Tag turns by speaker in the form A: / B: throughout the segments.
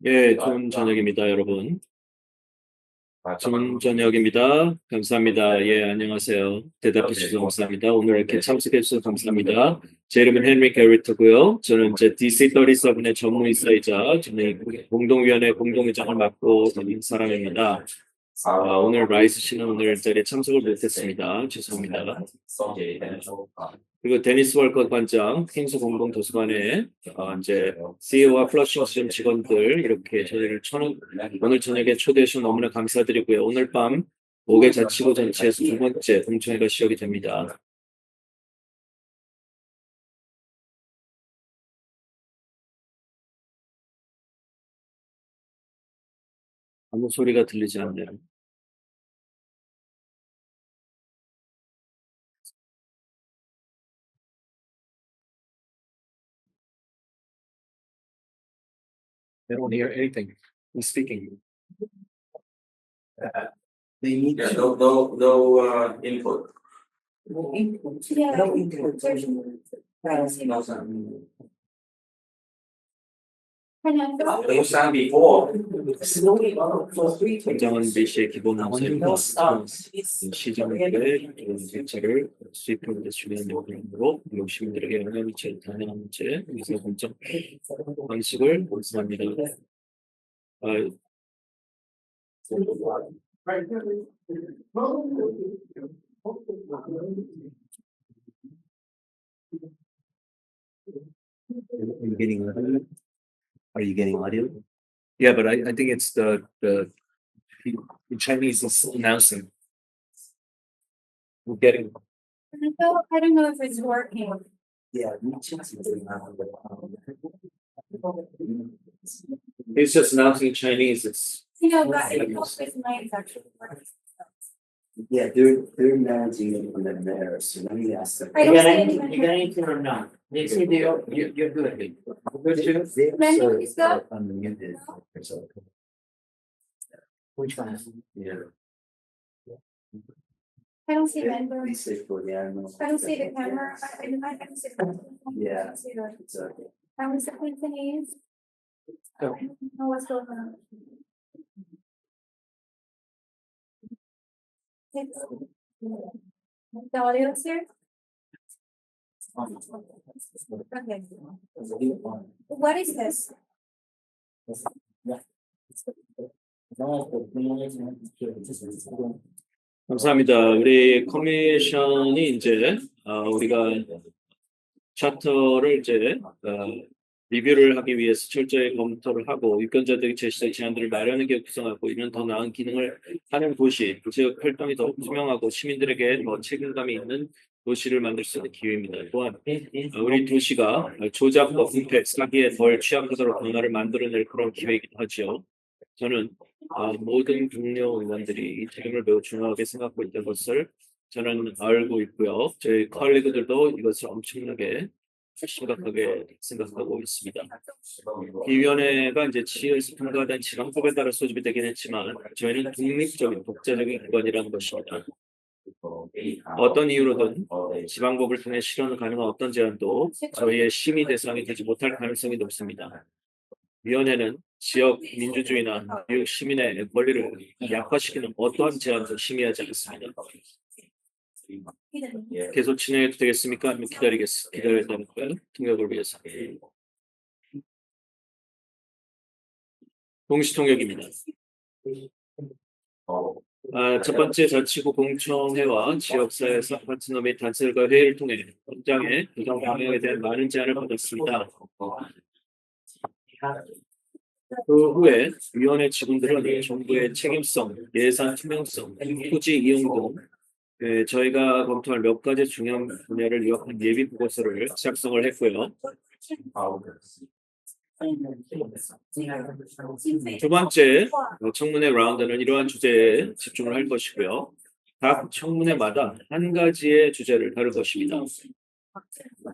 A: 예, 좋은 저녁입니다, 여러분. 좋은 저녁입니다. 감사합니다. 예, 안녕하세요. 대답해 주셔서 감사합니다. 오늘 이렇게 참석해 주셔서 감사합니다. 제 이름은 헨리 게리트고요. 저는 이제 DC37의 전무이사이자 저는 공동위원회 공동의장을 맡고 있는 사람입니다. 오늘 라이스 씨는 오늘 자리에 참석을 못했습니다. 죄송합니다. 그리고 데니스 월컷 관장, 킹스 공동도서관의 이제 CEO와 플러싱 시점 직원들 이렇게 저희를 오늘 저녁에 초대해 주셔서 너무나 감사드리고요. 오늘 밤 5개 자치구 전체에서 두 번째 공청회가 시작이 됩니다. 아무 소리가 들리지 않네요. They don't hear anything. He's speaking. They need
B: Yeah, no input.
C: Yeah,
D: No
C: there's- Fernando,
B: They sang before.
A: 관장은 미시의 기본 문서입니다. 시정의 정책을 수입하는 데 중요한 역량으로 미국 시민들에게 영향을 미치는 다양한 문제, 위서 공정 방식을 원수합니다. Are you getting audio? Are you getting audio? Yeah, but I think it's the in Chinese it's announcing. We're getting
C: Fernando, I don't know if it's working.
D: Yeah.
A: it's just announcing in Chinese. It's
C: But I don't know if his mic's actually working.
D: Yeah, they're managing it from there, so let me ask them.
C: I don't see any.
E: You got anything or not? They say you're good.
C: Menu is good?
D: Unmuted. So,
E: Which one?
D: yeah.
C: I don't see Mendo.
D: Please say for the animal.
C: I don't see the camera. I don't see the.
D: Yeah.
C: I don't see the.
D: It's okay.
C: I don't see the Cantonese. I
A: Oh.
C: don't know what's going on. The audio is here? Okay. What is this?
A: 감사합니다. 우리 커미션이 이제 우리가 차터를 이제 리뷰를 하기 위해서 철저히 검토를 하고 유권자들이 제시된 제안들을 마련하게 구성하고 이런 더 나은 기능을 하는 도시, 지역 활동이 더 투명하고 시민들에게 더 책임감이 있는 도시를 만들 수 있는 기회입니다. 또한 우리 도시가 조작과 부패, 사기에 덜 취약하도록 변화를 만들어낼 그런 기회이기도 하지요. 저는 모든 동료 의원들이 이 책임을 매우 중요하게 생각하고 있다는 것을 저는 알고 있고요. 저희 컬리그들도 이것을 엄청나게 심각하게 생각하고 있습니다. 이 위원회가 이제 지역에서 통과된 지방법에 따라 소집이 되긴 했지만 저희는 독립적인 독자적인 기관이라는 것입니다. 어떤 이유로든 지방법을 통해 실현 가능한 어떤 제안도 저희의 심의 대상이 되지 못할 가능성이 높습니다. 위원회는 지역 민주주의나 뉴욕 시민의 권리를 약화시키는 어떠한 제안도 심의하지 않습니다. 계속 진행해도 되겠습니까? 아니면 기다려야 되는가요? 통역을 위해서. 동시통역입니다. 첫 번째 자치구 공청회와 지역사회에서 파트너 및 단체들과 회의를 통해 현장의 구성 방향에 대한 많은 제안을 받았습니다. 그 후에 위원회 직원들은 정부의 책임성, 예산 투명성, 토지 이용 등 저희가 검토할 몇 가지 중요한 분야를 요약한 예비 보고서를 작성을 했고요. 두 번째 청문회 라운드는 이러한 주제에 집중을 할 것이고요. 각 청문회마다 한 가지의 주제를 다룰 것입니다.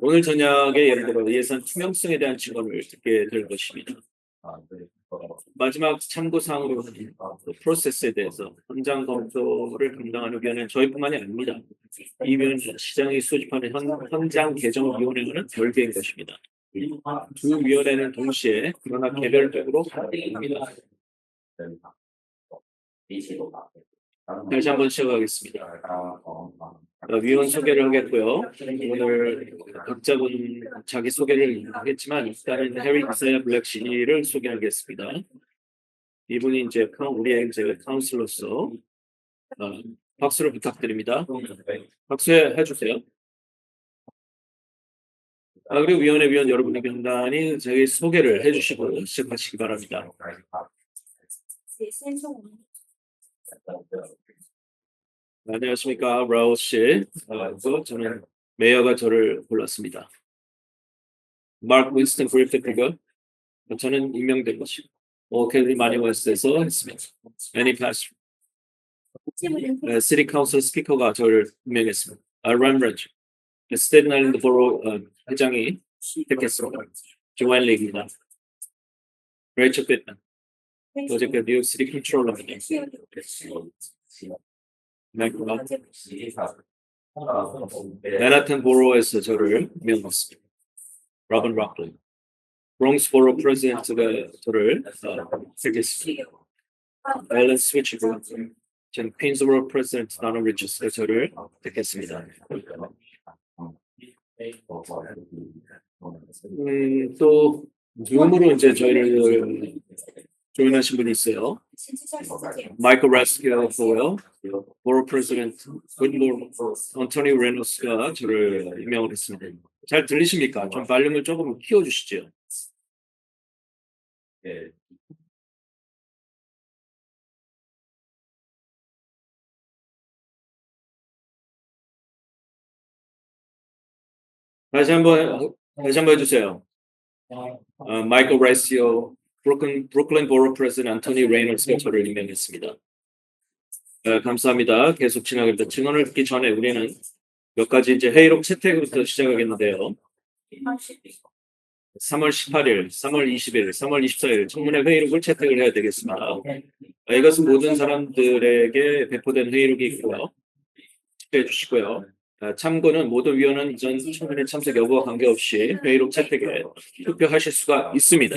A: 오늘 저녁에 예를 들어 예산 투명성에 대한 증언을 듣게 될 것입니다. 마지막 참고사항으로는 프로세스에 대해서 현장 검토를 담당하는 위원회는 저희뿐만이 아닙니다. 이 위원회는 시장이 수집하는 현장 개정위원회와는 별개인 것입니다. 두 위원회는 동시에 그러나 개별적으로 합의합니다. 다시 한번 시작하겠습니다. 위원 소개를 하겠고요. 오늘 각자분 자기 소개를 하겠지만 일단은 해리 이사야 블랙 씨를 소개하겠습니다. 이분이 이제 우리의 이제 카운슬로서 박수를 부탁드립니다. 박수해 주세요. 그리고 위원회 위원 여러분이 간단히 자기 소개를 해주시고 시작하시기 바랍니다. 안녕하십니까, 브라우 씨. 저는 메이어가 저를 골랐습니다. 마크 윈스턴 그리피트가 저는 임명된 것이고, 캘리 마니 웨스트에서 했습니다. 애니 파스 시티 카운슬 스피커가 저를 임명했습니다. 램브런치 스테튼 아일랜드 보로 회장이 택했습니다. 조앤 리입니다. 레이첼 피트만 어제 그 뉴욕 시티 컨트롤러입니다. 맨하탄 보로에서 저를 임명했습니다. 로빈 락리 브롱스 보로 프레지던트가 저를 택했습니다. 앨런 스위치고 전 퀸스보로 프레지던트 나노 리처스가 저를 택했습니다. 또 줌으로 이제 저희를 조인하신 분이 있어요. 마이클 라스키오고요. 보로 프레지던트 언토니 레노스가 저를 임명을 했습니다. 잘 들리십니까? 좀 발음을 조금 키워주시죠. 다시 한번 해주세요. 마이클 라시오, 브루클린 보로 프레지던트 안토니 레이너스가 저를 임명했습니다. 감사합니다. 계속 진행합니다. 증언을 듣기 전에 우리는 몇 가지 이제 회의록 채택부터 시작하겠는데요. 3월 18일, 3월 20일, 3월 24일 청문회 회의록을 채택을 해야 되겠습니다. 이것은 모든 사람들에게 배포된 회의록이 있고요. 집계해 주시고요. 참고는 모든 위원은 이전 청문회 참석 여부와 관계없이 회의록 채택에 투표하실 수가 있습니다.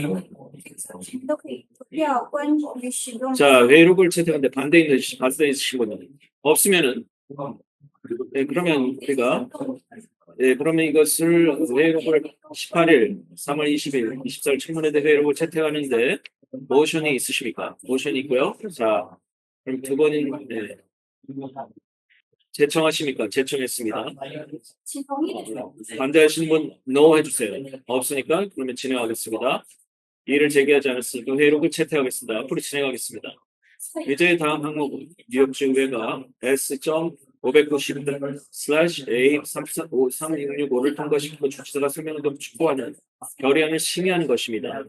A: 자, 회의록을 채택하는데 반대 있으신 분은 없으면은 그러면 우리가 그러면 이것을 회의록을 18일, 3월 20일, 24일 청문회 대 회의록을 채택하는데 모션이 있으십니까? 모션이 있고요. 자, 그럼 두 번인 제청하십니까? 제청했습니다. 반대하시는 분 NO 해주세요. 없으니까 그러면 진행하겠습니다. 이의를 제기하지 않았으니까 회의록을 채택하겠습니다. 앞으로 진행하겠습니다. 이제 다음 항목은 뉴욕주의회가 S.590/A365를 통과시키고 주지사가 서명을 촉구하는 결의안을 심의하는 것입니다.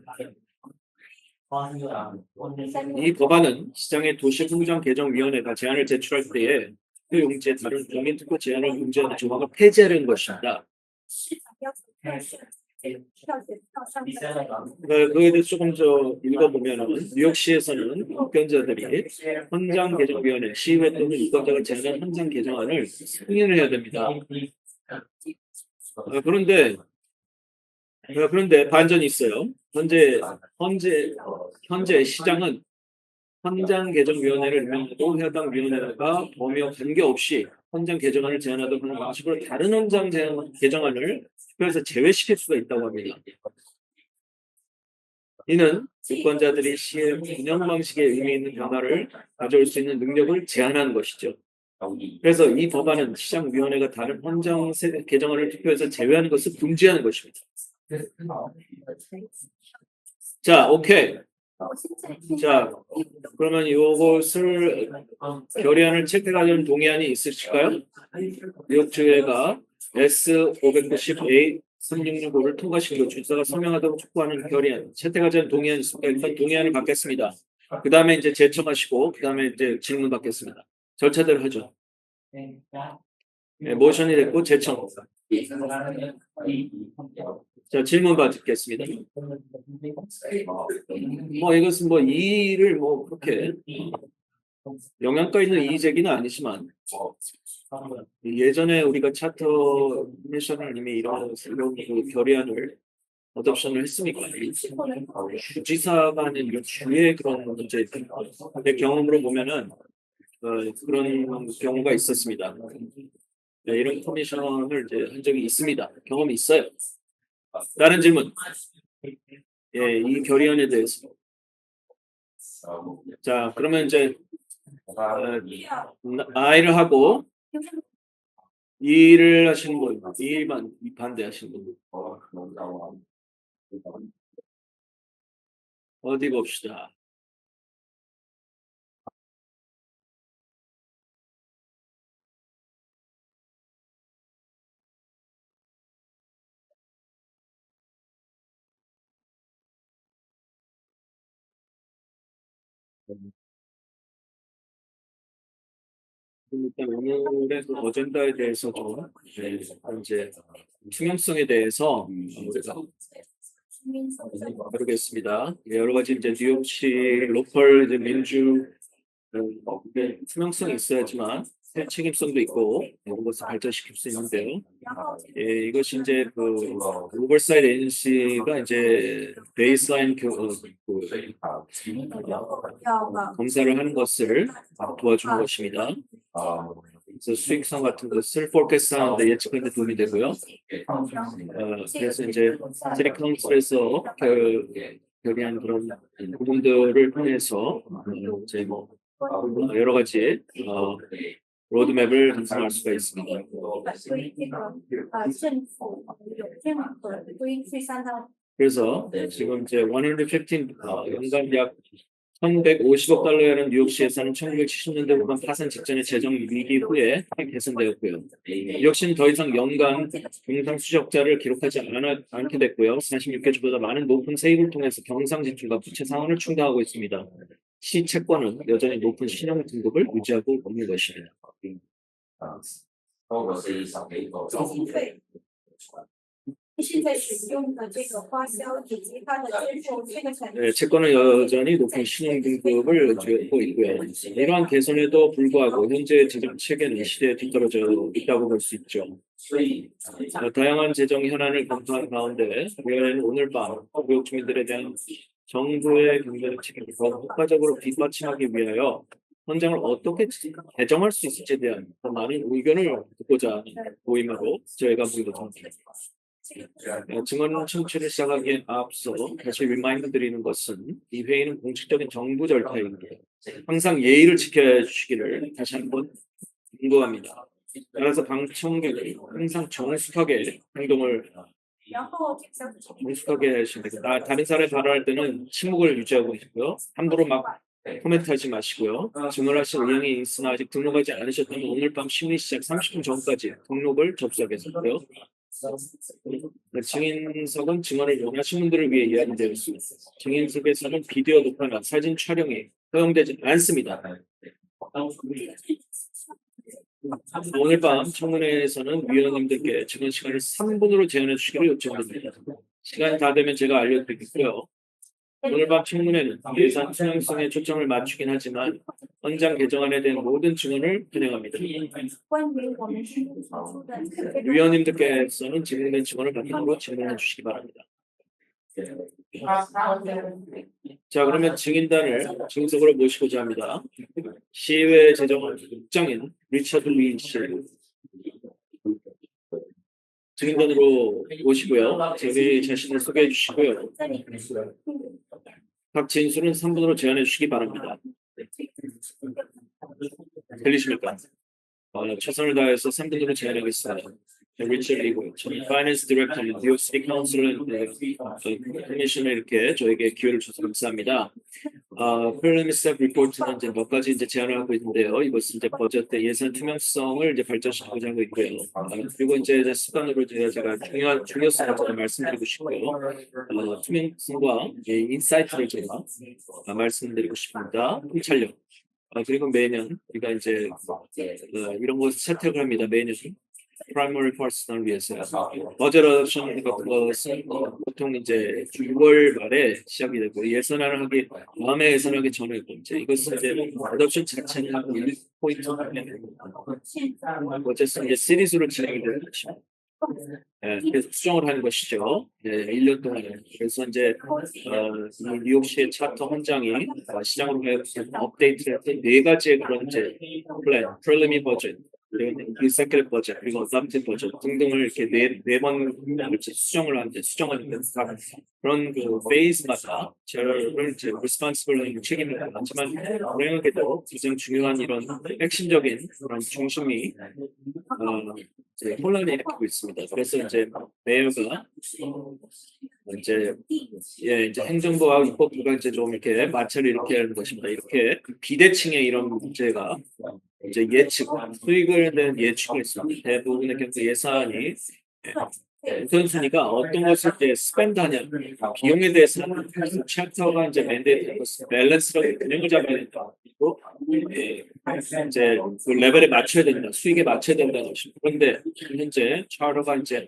A: 이 법안은 시장의 도시풍장개정위원회가 제안을 제출할 때에 그 용지에 다른 국민투표 제안을 용지하는 조항을 폐지하려는 것입니다. 그에 대해서 조금 더 읽어보면 뉴욕시에서는 유권자들이 헌장개정위원회 시의회 또는 유권자가 제안한 헌장개정안을 승인을 해야 됩니다. 그런데 반전이 있어요. 현재 시장은 헌장개정위원회를 임명하고 해당 위원회가 범위와 관계없이 헌장개정안을 제안하던 그런 방식으로 다른 헌장개정안을 투표에서 제외시킬 수가 있다고 합니다. 이는 유권자들이 시의 운영 방식에 의미 있는 변화를 가져올 수 있는 능력을 제한하는 것이죠. 그래서 이 법안은 시장위원회가 다른 헌장 개정안을 투표에서 제외하는 것을 금지하는 것입니다. 자, 오케이. 자, 그러면 이것을 결의안을 채택하려는 동의안이 있으실까요? 뉴욕주회가 S.590A 3665를 통과시키고 주지사가 서명하도록 촉구하는 결의안 채택하지 않은 동의안이 있습니까? 일단 동의안을 받겠습니다. 그 다음에 이제 제청하시고 그 다음에 이제 질문 받겠습니다. 절차대로 하죠. 네, 모션이 됐고 제청. 자, 질문 받겠습니다. 이것은 이의를 그렇게 영향가 있는 이의 제기는 아니지만 예전에 우리가 차터 미션님이 이런 그 결의안을 어답션을 했습니까? 주지사가 하는 이런 주의 그런 문제, 제 경험으로 보면은 그런 경우가 있었습니다. 네, 이런 커미션을 이제 한 적이 있습니다. 경험이 있어요. 다른 질문. 예, 이 결의안에 대해서. 자, 그러면 이제 I를 하고 E를 하시는 분, E만 반대하시는 분. 어디 봅시다. 일단 오늘의 그 어젠다에 대해서 좀 이제 투명성에 대해서 우리가 다루겠습니다. 여러 가지 이제 뉴욕시 로컬 이제 민주 투명성이 있어야지만 책임성도 있고 이런 것을 발전시킬 수 있는데요. 예, 이것이 이제 그 오버사이트 에이전시가 이제 베이스라인 검사를 하는 것을 도와주는 것입니다. 그래서 수익성 같은 것을 포커스하는데 예측하는 데 도움이 되고요. 그래서 이제 시티 카운슬에서 결의한 그런 부분들을 통해서 이제 뭐 여러 가지 로드맵을 달성할 수가 있습니다.
C: 对这个政府有政府规去上到
A: 그래서 지금 이제 115 연간 약 1,150억 달러라는 뉴욕시 예산은 1970년대 후반 파산 직전의 재정 위기 후에 개선되었고요. 뉴욕시는 더 이상 연간 경상수적자를 기록하지 않게 됐고요. 46개 주보다 많은 높은 세입을 통해서 경상 지출과 부채 상환을 충당하고 있습니다. 시 채권은 여전히 높은 신용 등급을 유지하고 있는 것입니다.
B: 超过40个兆。
C: 现在使用的这个花销以及它的支付这个程
A: 네, 채권은 여전히 높은 신용 등급을 유지하고 있고요. 이러한 개선에도 불구하고 현재 재정 체계는 시대에 뒤떨어져 있다고 볼 수 있죠. 다양한 재정 현안을 검토한 가운데 위원회는 오늘 밤 뉴욕 주민들에 대한 정부의 경제적 책임을 더 효과적으로 뒷받침하기 위하여 헌장을 어떻게 개정할 수 있을지에 대한 더 많은 의견을 듣고자 하는 모임으로 저희가 모이게 됩니다. 증언 청취를 시작하기에 앞서 다시 리마인드 드리는 것은 이 회의는 공식적인 정부 절차입니다. 항상 예의를 지켜 주시기를 다시 한번 당부합니다. 따라서 방청객은 항상 정숙하게 행동을
C: 然后这个
A: 정숙하게 하시면 됩니다. 다른 사람이 발언할 때는 침묵을 유지하고 있고요. 함부로 막 코멘트하지 마시고요. 증언하실 의향이 있으나 아직 등록하지 않으셨다면 오늘 밤 심리 시작 30분 전까지 등록을 접수하겠고요. 증인석은 증언을 원하시는 분들을 위해 예약되어 있습니다. 증인석에서는 비디오 녹화나 사진 촬영이 허용되지 않습니다. 오늘 밤 청문회에서는 위원님들께 증언 시간을 3분으로 제한해 주시기를 요청드립니다. 시간이 다 되면 제가 알려드리겠고요. 오늘 밤 청문회는 예산 투명성에 초점을 맞추긴 하지만 헌장 개정안에 대한 모든 증언을 진행합니다.
C: 关于我们新提出的这个
A: 위원님들께서는 진행된 증언을 바탕으로 질문해 주시기 바랍니다. 자, 그러면 증인단을 증석으로 모시고자 합니다. 시의회 재정국장인 리처드 윈 씨. 증인단으로 오시고요. 저희 자신을 소개해 주시고요.
C: 这里
A: 각 진술은 3분으로 제한해 주시기 바랍니다. 들리십니까? 최선을 다해서 3분으로 제한하겠습니다. 리처드 리고, 저는 파이낸스 디렉터, 뉴욕 시티 카운슬 커미션에 이렇게 저에게 기회를 주셔서 감사합니다. 프리리미스 리포트는 이제 몇 가지 이제 제안을 하고 있는데요. 이것은 이제 버젯 예산 투명성을 이제 발전시키고자 하고 있고요. 그리고 이제 습관으로 제가 중요성을 제가 말씀드리고 싶고요. 투명성과 인사이트를 제가 말씀드리고 싶습니다. 통찰력. 그리고 매년 우리가 이제 이런 것을 채택을 합니다. 매년. 프라이머리 퍼스널을 위해서요. 버젯 어답션 같은 것은 보통 이제 6월 말에 시작이 되고 예산안을 하기 다음에 예산하기 전에 이제 이것은 이제 어답션 자체는 1포인트 어쨌든 이제 시리즈로 진행이 되는 것입니다. 그래서 수정을 하는 것이죠. 1년 동안에. 그래서 이제 이 뉴욕시의 차터 헌장이 시장으로 업데이트를 한 네 가지의 그런 이제 플랜, 프리리미 버전, 그리고 executive 버전, 그리고 adopted 버전 등등을 이렇게 네 번 수정을 하는데 그런 그 페이즈마다 저를 이제 responsible 책임을 하지만 불행하게도 가장 중요한 이런 핵심적인 그런 중심이 이제 혼란이 일으키고 있습니다. 그래서 이제 메이어가 이제 행정부와 입법부가 이제 좀 이렇게 마찰을 일으켜야 하는 것입니다. 이렇게 비대칭의 이런 문제가 이제 수익을 대한 예측을 했습니다. 대부분의 경우 예산이 우선순위가 어떤 것을 이제 스펜드하냐 비용에 대해서는 챕터가 이제 맨데이트 밸런스를 균형을 잡아야 된다. 그리고 이제 그 레벨에 맞춰야 된다. 수익에 맞춰야 된다는 것입니다. 그런데 현재 차르가 이제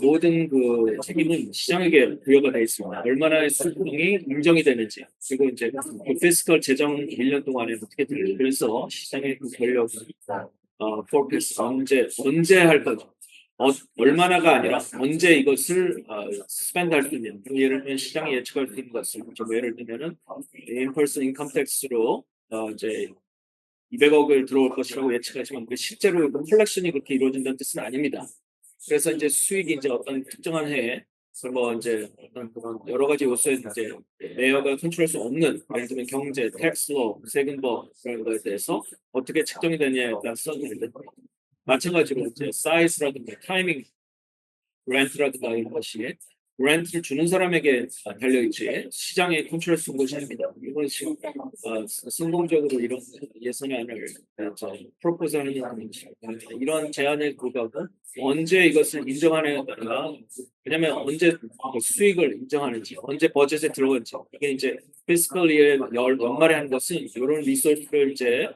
A: 모든 그 책임은 시장에게 부여가 되어 있습니다. 얼마나 수익이 인정이 되는지 그리고 이제 그 피스컬 재정 1년 동안에 어떻게 될지 그래서 시장의 그 권력 포커스 언제 할 거죠. 얼마나가 아니라 언제 이것을 스펜드 할 수 있는 예를 들면 시장이 예측할 수 있는 것을 예를 들면은 인펄스 인컴 텍스로 이제 200억을 들어올 것이라고 예측하지만 실제로 컬렉션이 그렇게 이루어진다는 뜻은 아닙니다. 그래서 이제 수익이 이제 어떤 특정한 해에 뭐 이제 어떤 그런 여러 가지 요소에 이제 매여가 컨트롤할 수 없는 예를 들면 경제, 텍스로, 세금법 그런 거에 대해서 어떻게 측정이 되냐에 따라서 마찬가지로 이제 사이즈라든가 타이밍, 렌트라든가 이런 것이 렌트를 주는 사람에게 달려있지 시장에 컨트롤할 수 있는 것이 아닙니다. 이것이 성공적으로 이런 예산안을 프로포즈하는 이런 제안에 불구하고 언제 이것을 인정하느냐에 따라 왜냐하면 언제 수익을 인정하는지 언제 버젯에 들어갈지 이게 이제 피스컬 이어의 연말에 하는 것은 이런 리소스를 이제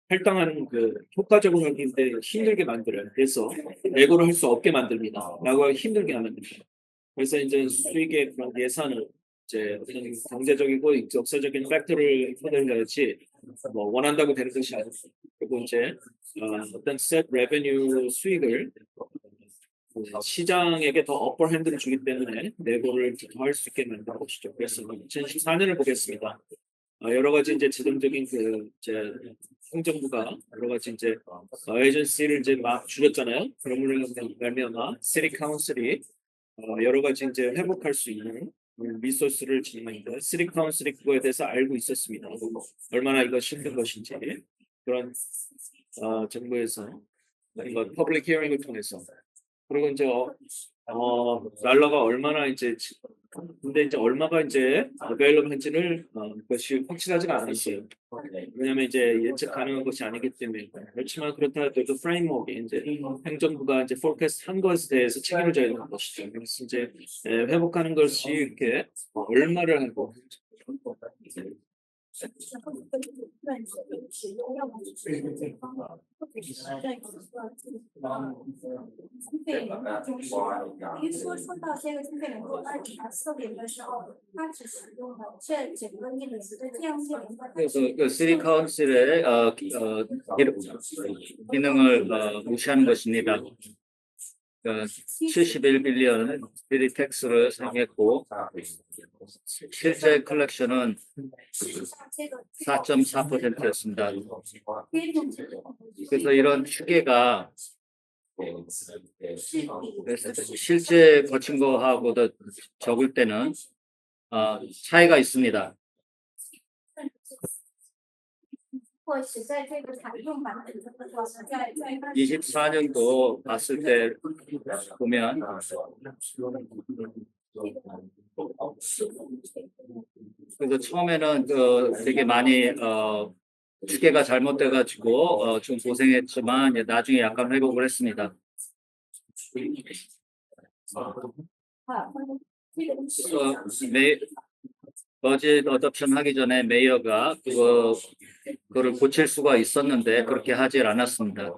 A: 할당하는 그 효과적으로 하기 때문에 힘들게 만들어요. 그래서 레고를 할 수 없게 만듭니다. 라고 힘들게 만듭니다. 그래서 이제 수익의 그런 예산을 이제 어떤 경제적이고 역사적인 팩터를 표현해야지 뭐 원한다고 되는 것이 아니고 그리고 이제 어떤 셋 레베뉴 수익을 시장에게 더 어퍼 핸드를 주기 때문에 내고를 더 할 수 있게 만든 것이죠. 그래서 2014년을 보겠습니다. 여러 가지 이제 지정적인 그 이제 행정부가 여러 가지 이제 에이전시를 이제 막 줄였잖아요. 그런 말미암아 시티 카운슬이 여러 가지 이제 회복할 수 있는 리소스를 진행합니다. 시티 카운슬이 그거에 대해서 알고 있었습니다. 얼마나 이것이 힘든 것인지 그런 정부에서 이거 퍼블릭 히어링을 통해서 그리고 이제 달러가 얼마나 이제 근데 이제 얼마가 이제 available한지는 그것이 확실하지가 않았어요. 왜냐하면 이제 예측 가능한 것이 아니기 때문에 그렇지만 그렇다 해도 프레임워크에 이제 행정부가 이제 포커스 한 것에 대해서 책임을 져야 되는 것이죠. 그래서 이제 회복하는 것이 이렇게 얼마를 하고
E: 그래서 그 시티 카운슬의 기능을 무시하는 것입니다. 71빌리언은 시티 텍스를 사용했고 실제 컬렉션은 4.4%였습니다. 그래서 이런 추계가 실제 거친 거하고도 적을 때는 차이가 있습니다.
C: 或许在这个采用版本的在
E: 24년도 봤을 때 보면 그래서 처음에는 되게 많이 추계가 잘못돼 가지고 좀 고생했지만 나중에 약간 회복을 했습니다. 버짓 어답션 하기 전에 메이어가 그거를 고칠 수가 있었는데 그렇게 하질 않았습니다.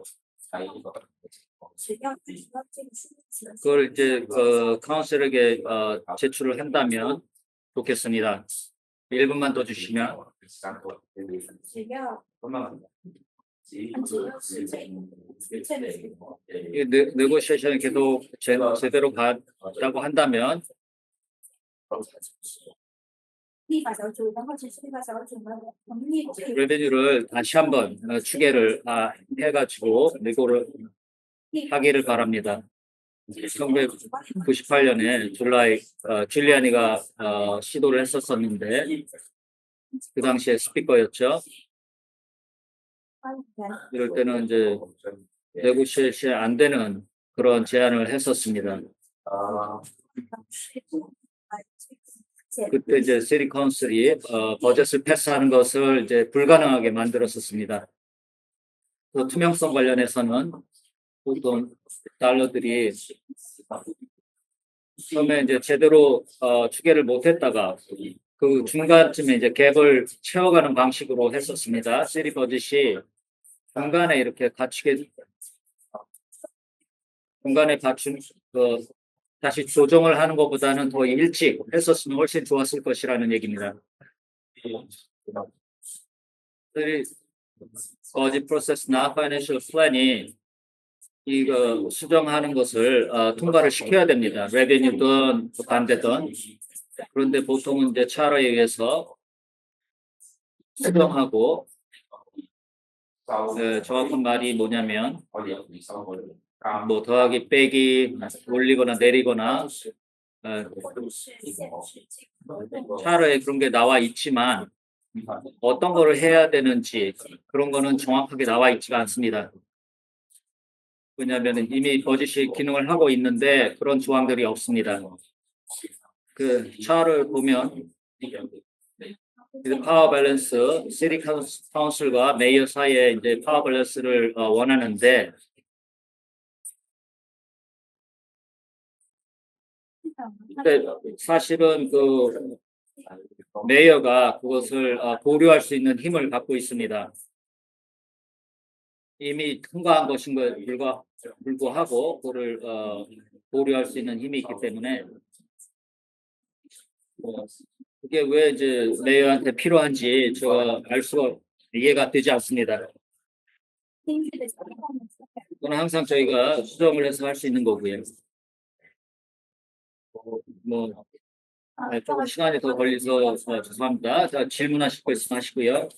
E: 그걸 이제 카운슬에게 제출을 한다면 좋겠습니다. 1분만 더 주시면. 이 네고시에이션이 계속 제대로 갔다고 한다면
C: 立法小组，然后只是立法小组呢同意这个
E: 레베뉴를 다시 한번 추계를 해가지고 내고를 하기를 바랍니다. 1998년에 줄리아니가 시도를 했었었는데 그 당시에 스피커였죠.
C: 发言。
E: 이럴 때는 이제 네고시에이션이 안 되는 그런 제안을 했었습니다. 그때 이제 시티 카운슬이 버젯을 패스하는 것을 이제 불가능하게 만들었었습니다. 또 투명성 관련해서는 보통 달러들이 처음에 이제 제대로 추계를 못했다가 그 중간쯤에 이제 갭을 채워가는 방식으로 했었습니다. 시티 버젯이 중간에 이렇게 중간에 갖춘 다시 조정을 하는 것보다는 더 일찍 했었으면 훨씬 좋았을 것이라는 얘기입니다. 버짓 프로세스나 파이낸셜 플랜이 이거 수정하는 것을 통과를 시켜야 됩니다. 레베뉴든 반대든. 그런데 보통은 이제 차로에 의해서 수정하고 정확한 말이 뭐냐면 뭐 더하기 빼기 올리거나 내리거나 차로에 그런 게 나와 있지만 어떤 거를 해야 되는지 그런 거는 정확하게 나와 있지가 않습니다. 왜냐하면 이미 버짓이 기능을 하고 있는데 그런 조항들이 없습니다. 그 차를 보면 파워 밸런스, 시티 카운슬과 메이어 사이에 이제 파워 밸런스를 원하는데 근데 사실은 그 메이어가 그것을 보류할 수 있는 힘을 갖고 있습니다. 이미 통과한 것인 걸 불구하고 그거를 보류할 수 있는 힘이 있기 때문에 그게 왜 이제 메이어한테 필요한지 제가 알 수가 이해가 되지 않습니다.
C: 根据的情况呢，
E: 그건 항상 저희가 수정을 해서 할 수 있는 거고요. 뭐 조금 시간이 더 걸려서 죄송합니다. 자, 질문하실 거 있으면 하시고요.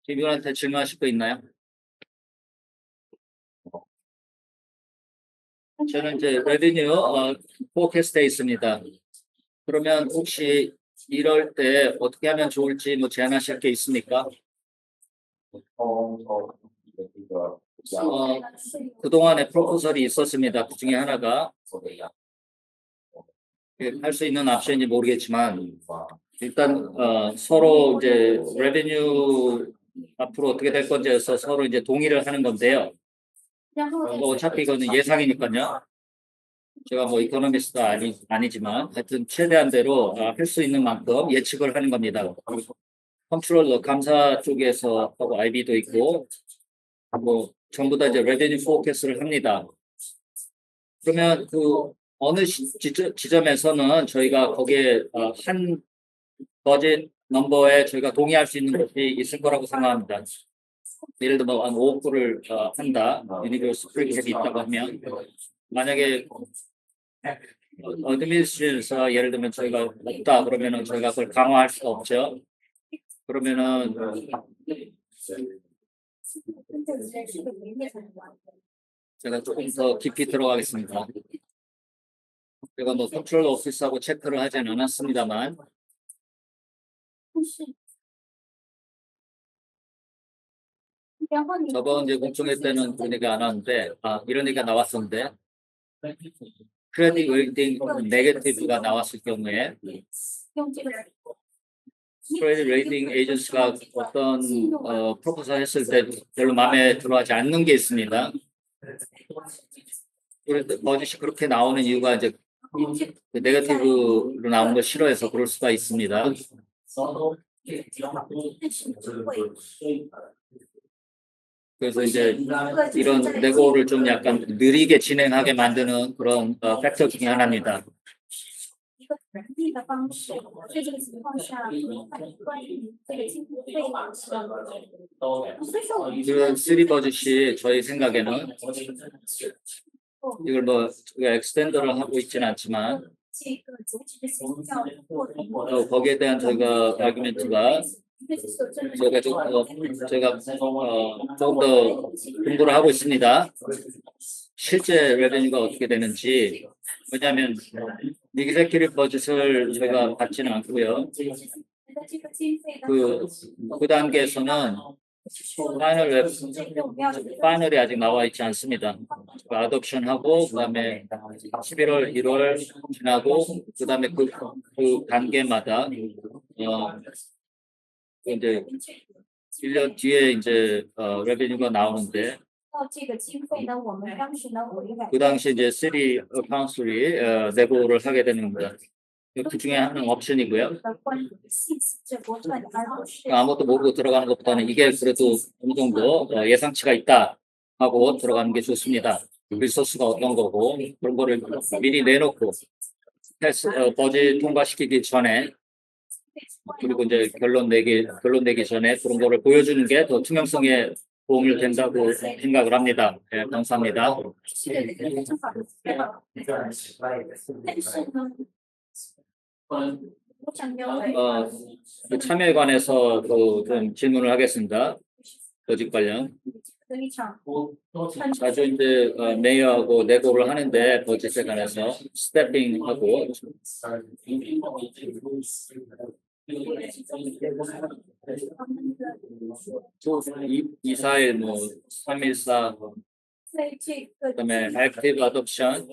E: 김윤한테 질문하실 거 있나요? 저는 이제 레비뉴 포캐스트에 있습니다. 그러면 혹시 이럴 때 어떻게 하면 좋을지 뭐 제안하실 게 있습니까? 그동안에 프로포설이 있었습니다. 그 중에 하나가 할 수 있는 옵션인지 모르겠지만 일단 서로 이제 레베뉴 앞으로 어떻게 될 건지 해서 서로 이제 동의를 하는 건데요.
C: 然后
E: 뭐 어차피 이거는 예상이니까요. 제가 뭐 이코노미스트가 아니지만 하여튼 최대한대로 할 수 있는 만큼 예측을 하는 겁니다. 컨트롤러 감사 쪽에서 하고 IB도 있고 뭐 전부 다 이제 레베뉴 포캐스트를 합니다. 그러면 그 어느 지점에서는 저희가 거기에 한 버젯 넘버에 저희가 동의할 수 있는 것이 있을 거라고 생각합니다. 예를 들면 한 5%를 한다. 유니버스 프리캡이 있다고 하면 만약에 어드미니스트레이션에서 예를 들면 저희가 없다 그러면은 저희가 그걸 강화할 수가 없죠. 그러면은 제가 조금 더 깊이 들어가겠습니다. 제가 뭐 컨트롤 오피스하고 체크를 하진 않았습니다만
C: 但是，然后你
E: 저번 이제 공청회 때는 그런 얘기 안 하는데 이런 얘기가 나왔었는데 크레딧 레이팅 네거티브가 나왔을 경우에
C: 用这个
E: 크레딧 레이팅 에이전시가 어떤 프로포설 했을 때 별로 마음에 들어하지 않는 게 있습니다. 그래서 버짓이 그렇게 나오는 이유가 이제 그 네거티브로 나오는 걸 싫어해서 그럴 수가 있습니다.
C: 但是你会
E: 그래서 이제 이런 네고를 좀 약간 느리게 진행하게 만드는 그런 팩터 중에 하나입니다.
C: 个统计的方式，在这个情况下，关于这个经费的所以说我们
E: 그 쓰리 버짓이 저희 생각에는 이걸 뭐 우리가 엑스텐더를 하고 있지는 않지만
C: 这个截止的时间要过多
E: 거기에 대한 저희가 아규멘트가 제가 조금 더 공부를 하고 있습니다. 실제 레베뉴가 어떻게 되는지. 왜냐하면 이그제큐티브 버짓을 저희가 받지는 않고요.
C: 的这个经费的
E: 그 단계에서는 파이널이 아직 나와 있지 않습니다. 아덥션하고 그다음에 11월, 1월 지나고 그다음에 그 단계마다 이제 1년 뒤에 이제 레베뉴가 나오는데
C: 到这个经费呢，我们当时呢，我应该
E: 그 당시 이제 city council이 내고를 하게 되는 겁니다. 그 중에 하나는 옵션이고요.
C: 的关于信息这部分，而不是
E: 아무것도 모르고 들어가는 것보다는 이게 그래도 어느 정도 예상치가 있다 하고 들어가는 게 좋습니다. 리소스가 어떤 거고 그런 거를 미리 내놓고 버짓 통과시키기 전에 그리고 이제 결론 내기 전에 그런 거를 보여주는 게 더 투명성에 도움이 된다고 생각을 합니다. 네, 감사합니다.
C: 是的，非常好的思路。但是呢，我想了解
E: 그 참여에 관해서 좀 질문을 하겠습니다. 버짓 관련.
C: 的立场，
E: 자주 이제 메이어하고 내고를 하는데 버짓에 관해서 스태핑하고 이사일 뭐 314
C: 在这个
E: 그다음에 액티브 어답션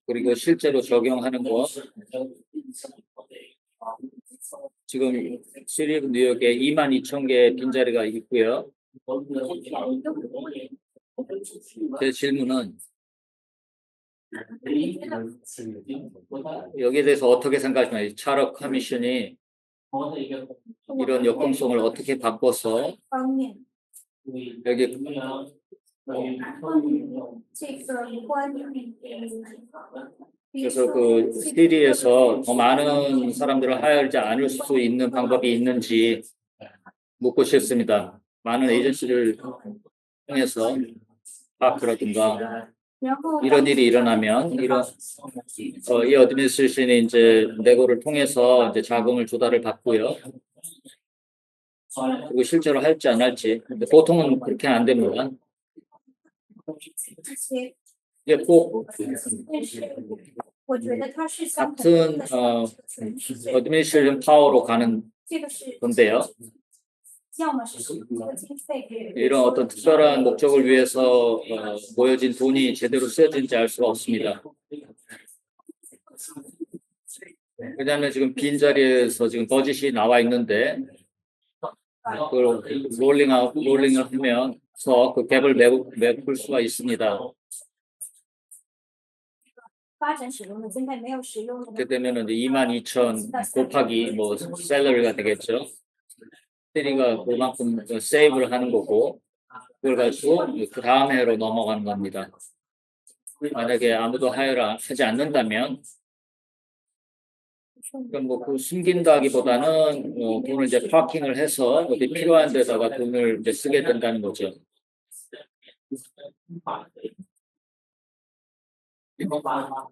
E: 그리고 실제로 적용하는 거 지금 시립 뉴욕에 22,000개 빈자리가 있고요. 제 질문은 여기에 대해서 어떻게 생각하시나요? 차러 커미션이 이런 역동성을 어떻게 바꿔서
C: 方面，
E: 여기
C: 这个关于
E: 그래서 그 시리에서 더 많은 사람들을 하여하지 않을 수 있는 방법이 있는지 묻고 싶습니다. 많은 에이전시를 통해서 파크라든가
C: 然后
E: 이런 일이 일어나면 이 어드미니스트레이션이 이제 내고를 통해서 이제 자금을 조달을 받고요. 그리고 실제로 할지 안 할지. 근데 보통은 그렇게 안 됩니다.
C: 这些，
E: 이게 꼭
C: 但是我觉得它是相同
E: 같은
C: 的，
E: 어드미니스트레이션 파워로 가는
C: 这个是
E: 건데요.
C: 要么是使用这个经费，
E: 이런 어떤 특별한 목적을 위해서 모여진 돈이 제대로 쓰여진지 알 수가 없습니다. 왜냐하면 지금 빈자리에서 지금 버짓이 나와 있는데 그걸 롤링을 하면서 그 갭을 메꿀 수가 있습니다.
C: 发展使用的经费没有使用的
E: 그렇게 되면 이제 22,000 곱하기 뭐 셀러리가 되겠죠. 시리가 그만큼 세이브를 하는 거고 그걸 가지고 그 다음 해로 넘어가는 겁니다. 만약에 아무도 하여를 하지 않는다면 그럼 뭐 그 숨긴다기보다는 돈을 이제 파킹을 해서 어디 필요한 데다가 돈을 이제 쓰게 된다는 거죠.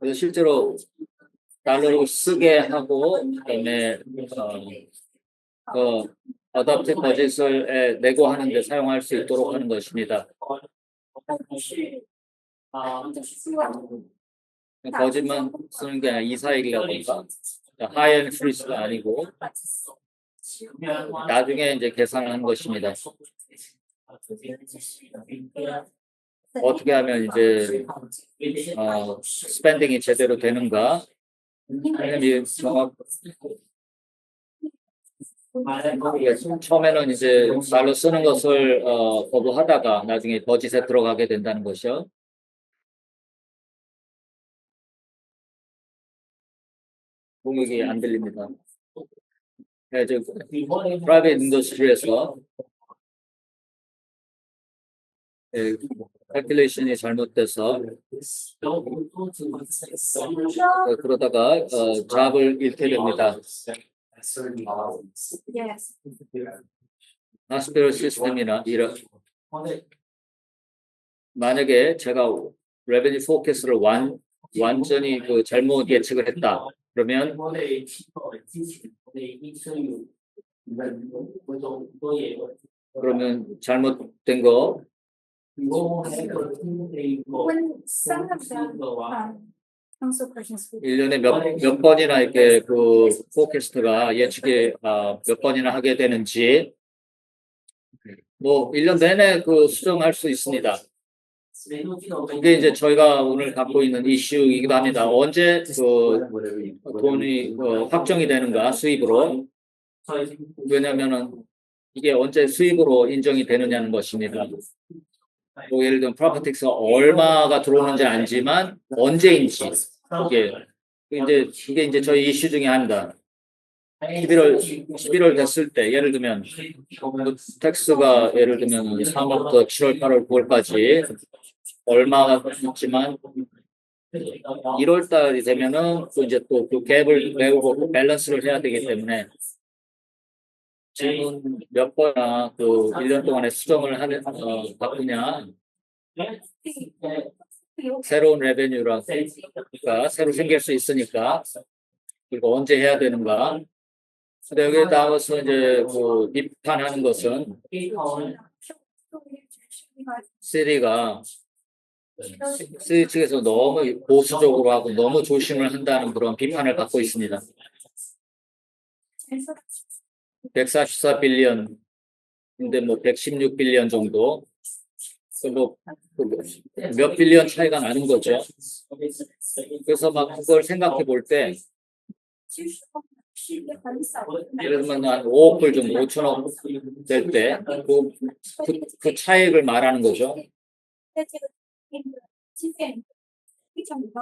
E: 그래서 실제로 달러로 쓰게 하고 그다음에 어답트 버짓을 내고하는 데 사용할 수 있도록 하는 것입니다.
C: 就是希望
E: 버짓만 쓰는 게 아니라 이사익이라든가 하이엔 프리스가 아니고 나중에 이제 계산하는 것입니다. 어떻게 하면 이제 스펜딩이 제대로 되는가? 왜냐면 처음에는 이제 달러 쓰는 것을 거부하다가 나중에 버짓에 들어가게 된다는 것이요. 공격이 안 들립니다. 네, 저 프라이빗 인더스트리에서 calculation이 잘못돼서 그러다가 잡을 잃게 됩니다.
C: Yes.
E: hospital 시스템이나 이런 만약에 제가 revenue forecast를 완전히 그 잘못 예측을 했다. 그러면 잘못된 거
C: When some of the council persons would
E: 1년에 몇 번이나 이렇게 그 포캐스트가 예측이 몇 번이나 하게 되는지 뭐 1년 내내 그 수정할 수 있습니다. 이게 이제 저희가 오늘 갖고 있는 이슈이기도 합니다. 언제 그 돈이 확정이 되는가 수입으로. 왜냐면은 이게 언제 수입으로 인정이 되느냐는 것입니다. 뭐 예를 들면 프로퍼틱스가 얼마가 들어오는지 알지만 언제인지 이게 이제 저희 이슈 중에 하나입니다. 11월 됐을 때 예를 들면 텍스가 예를 들면 3월부터 7월, 8월, 9월까지 얼마가 있지만 1월 달이 되면은 또 이제 또 그 갭을 메우고 밸런스를 해야 되기 때문에 지금 몇 번이나 그 1년 동안에 수정을 바꾸냐 새로운 레베뉴가 새로 생길 수 있으니까 그리고 언제 해야 되는가. 근데 여기에 나와서 이제 그 비판하는 것은 시리가 시리 측에서 너무 보수적으로 하고 너무 조심을 한다는 그런 비판을 받고 있습니다. 144빌리언 근데 뭐 116빌리언 정도 몇 빌리언 차이가 나는 거죠. 그래서 막 그걸 생각해 볼 때 예를 들면 한 5억 불 정도 5천억 될 때 그 차익을 말하는 거죠.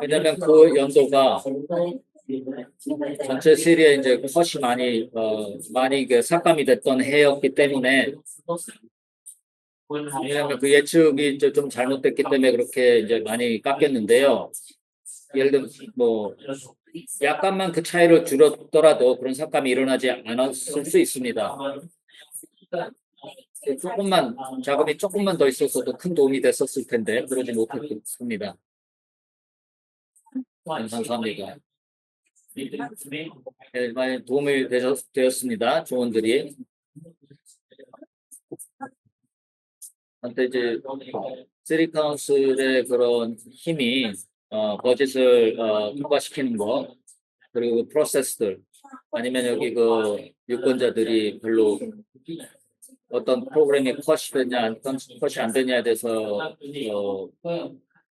E: 왜냐하면 그 연도가 전체 시리에 이제 컷이 많이 삭감이 됐던 해였기 때문에 왜냐하면 그 예측이 이제 좀 잘못됐기 때문에 그렇게 이제 많이 깎였는데요. 예를 들면 뭐 약간만 그 차이를 줄였더라도 그런 삭감이 일어나지 않았을 수 있습니다. 작업이 조금만 더 있었어도 큰 도움이 됐었을 텐데 그러지 못했습니다. 감사합니다. 네, 많이 도움이 되었습니다. 조언들이. 한때 이제 시리 카운슬의 그런 힘이 버짓을 통과시키는 거 그리고 프로세스들 아니면 여기 그 유권자들이 별로 어떤 프로그램이 컷이 되냐 컷이 안 되냐에 대해서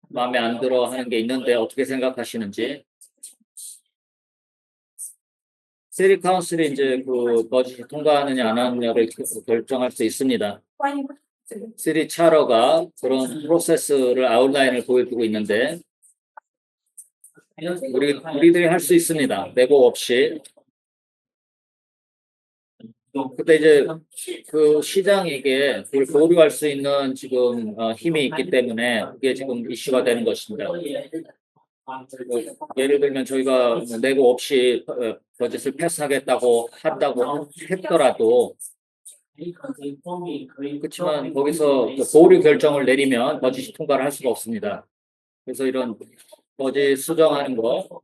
E: 마음에 안 들어 하는 게 있는데 어떻게 생각하시는지. 시리 카운슬이 이제 그 버짓이 통과하느냐 안 하느냐를 결정할 수 있습니다. 시리 차러가 그런 프로세스를 아웃라인을 보여주고 있는데 우리들이 할 수 있습니다. 내고 없이. 그때 이제 그 시장에게 그걸 보류할 수 있는 지금 힘이 있기 때문에 그게 지금 이슈가 되는 것입니다. 예를 들면 저희가 내고 없이 버짓을 패스하겠다고 한다고 했더라도 그렇지만 거기서 보류 결정을 내리면 버짓이 통과를 할 수가 없습니다. 그래서 이런 버짓 수정하는 거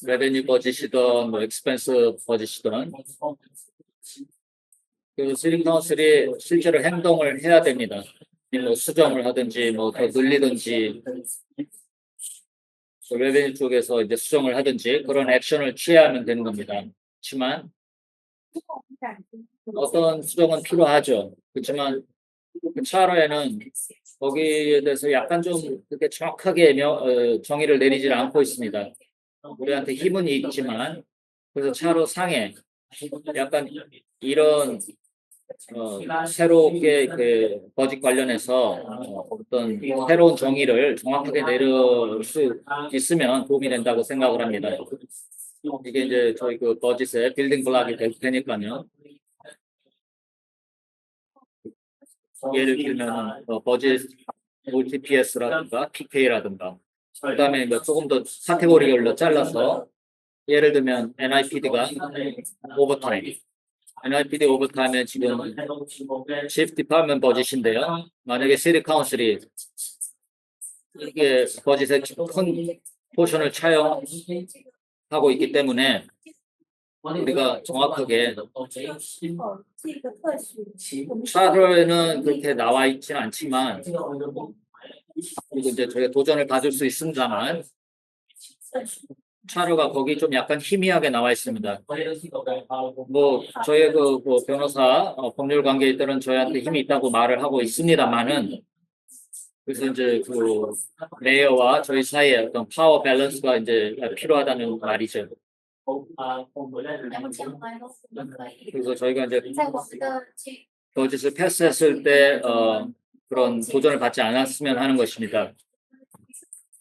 E: 레베뉴 버짓이든 뭐 익스펜스 버짓이든 그 시리 카운슬이 실제로 행동을 해야 됩니다. 뭐 수정을 하든지 뭐 더 늘리든지 레베뉴 쪽에서 이제 수정을 하든지 그런 액션을 취하면 되는 겁니다. 그렇지만 어떤 수정은 필요하죠. 그렇지만 그 차로에는 거기에 대해서 약간 좀 그렇게 정확하게 정의를 내리질 않고 있습니다. 우리한테 힘은 있지만 그래서 차로 상에 약간 이런 새롭게 그 버짓 관련해서 어떤 새로운 정의를 정확하게 내릴 수 있으면 도움이 된다고 생각을 합니다. 이게 이제 저희 그 버짓의 빌딩 블록이 될 테니까요. 예를 들면 버짓 OTPS라든가 PK라든가 그다음에 뭐 조금 더 카테고리별로 잘라서 예를 들면 NIPD가 오버타임 NIPD 오버타임은 지금 Chief Department 버짓인데요. 만약에 시티 카운슬이 이게 버짓의 큰 포션을 차용하고 있기 때문에 우리가 정확하게
C: 这个特许，我们
E: 차로에는 그렇게 나와 있지는 않지만 그리고 이제 저희가 도전을 받을 수 있습니다만 차로가 거기 좀 약간 희미하게 나와 있습니다. 뭐 저희 뭐 변호사 법률 관계자들은 저희한테 힘이 있다고 말을 하고 있습니다만은 그래서 이제 그 메이어와 저희 사이에 어떤 파워 밸런스가 이제 필요하다는 말이죠.
C: 然后将来呢，我们可以
E: 그래서 저희가 이제
C: 在我们的这
E: 버짓을 패스했을 때 그런 도전을 받지 않았으면 하는 것입니다.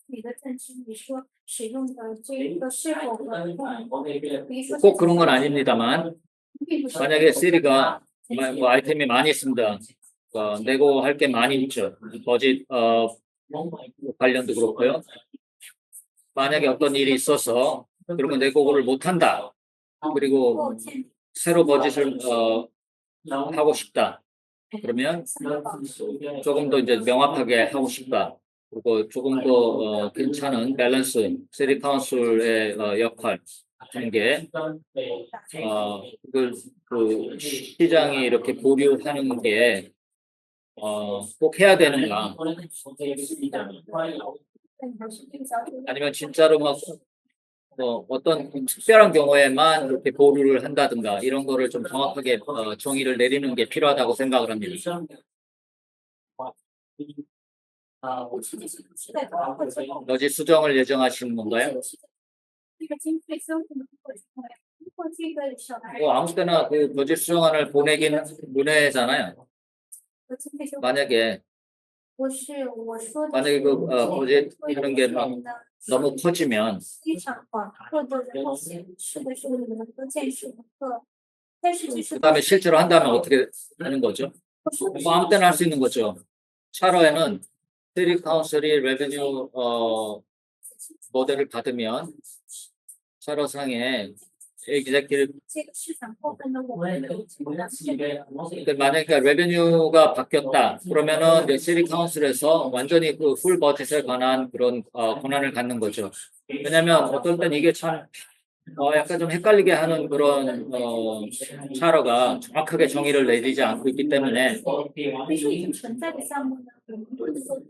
C: 你的证据，你说使用的这个是否合同，比如说
E: 꼭 그런 건 아닙니다만
C: 并不是
E: 만약에 시리가 뭐 아이템이 많이 있습니다. 내고 할 게 많이 있죠. 버짓 관련도 그렇고요. 만약에 어떤 일이 있어서 그러면 내고를 못한다. 그리고
C: 构建
E: 새로 버짓을 하고 싶다. 그러면
C: 三个保证
E: 조금 더 이제 명확하게 하고 싶다. 그리고 조금 더 괜찮은 밸런스, 시티 카운슬의 역할 같은 게 그 시장이 이렇게 보류하는 게 꼭 해야 되는가? 아니면 진짜로 막 어떤 특별한 경우에만 이렇게 보류를 한다든가 이런 거를 좀 정확하게 정의를 내리는 게 필요하다고 생각을 합니다.
C: 我实际是期待包括这种
E: 어제 수정을 예정하시는 건가요?
C: 这个经费收入的过程，如果这个小孩
E: 뭐 아무 때나 그 버짓 수정안을 보내긴 보내잖아요.
C: 和经费收入，
E: 만약에
C: 不是我说的
E: 만약에
C: 是
E: 그 버짓 하는 게 막 너무 커지면
C: 非常广阔的，然后显示的是你们的建设课，但是就是
E: 그다음에 실제로 한다면 어떻게 하는 거죠?
C: 我说的
E: 뭐 아무 때나 할 수 있는 거죠. 차로에는 시티 카운슬이 레베뉴 모델을 받으면 차로상에 executive
C: 这个市场部分的我们有这个是
E: 만약에 레베뉴가 바뀌었다 그러면은 이제 시티 카운슬에서 완전히 그 풀 버짓에 관한 그런 권한을 갖는 거죠. 왜냐하면 어떨 땐 이게 참 약간 좀 헷갈리게 하는 그런 차로가 정확하게 정의를 내리지 않고 있기 때문에
C: 但是已经存在的项目呢，我们会做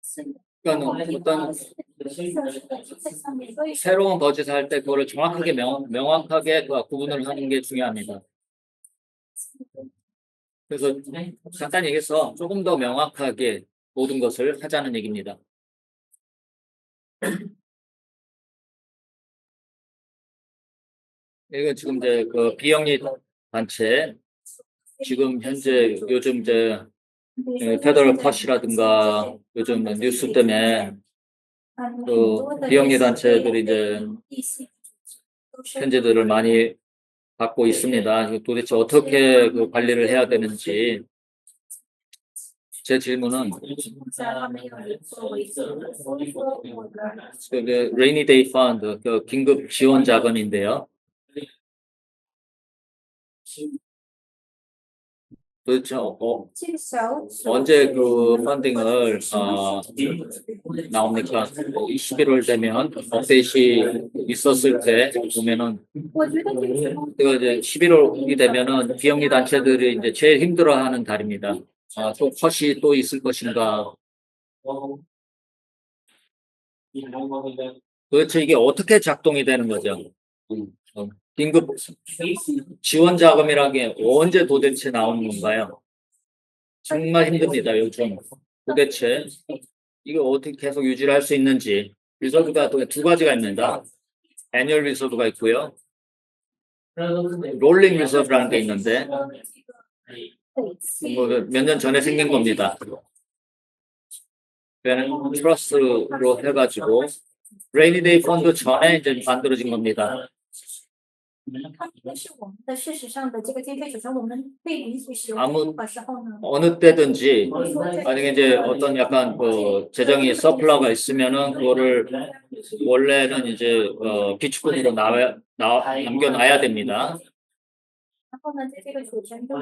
C: 是
E: 그러니까 어떤
C: 在上面所以
E: 새로운 버짓을 할 때 그거를 정확하게 명확하게 구분을 하는 게 중요합니다. 그래서 간단히 얘기해서 조금 더 명확하게 모든 것을 하자는 얘기입니다. 이거 지금 이제 그 비영리 단체 지금 현재 요즘 이제 페더럴 컷이라든가 요즘 뉴스 때문에 그 비영리 단체들이 이제 편제들을 많이 받고 있습니다. 도대체 어떻게 그 관리를 해야 되는지 제 질문은
C: 他们有作为所以说我的
E: 그 Rainy Day Fund 그 긴급 지원 자금인데요. 도대체
C: 这个小组
E: 언제 그 펀딩을 나옵니까? 11월 되면 업데이트 있었을 때 보면은
C: 我觉得这个是
E: 그 이제 11월이 되면은 비영리 단체들이 이제 제일 힘들어하는 달입니다. 또 컷이 또 있을 것인가? 도대체 이게 어떻게 작동이 되는 거죠? 긴급 지원 자금이라는 게 언제 도대체 나오는 건가요? 정말 힘듭니다, 요즘. 도대체 이게 어떻게 계속 유지를 할 수 있는지. 리서브가 또 두 가지가 있습니다. 애뉴얼 리서브가 있고요. 롤링 리서브라는 게 있는데 뭐 몇 년 전에 생긴 겁니다. 그는 트러스트로 해가지고 레이니 데이 펀드 전에 이제 만들어진 겁니다.
C: 但是我们的事实上的这个经费，首先我们被允许使用
E: 아무
C: 这个时候呢，
E: 어느 때든지 만약에 이제 어떤 약간 그 재정이 서플러가 있으면은 그거를 원래는 이제 비축금으로 남겨놔야 됩니다.
C: 然后呢，在这个储存中，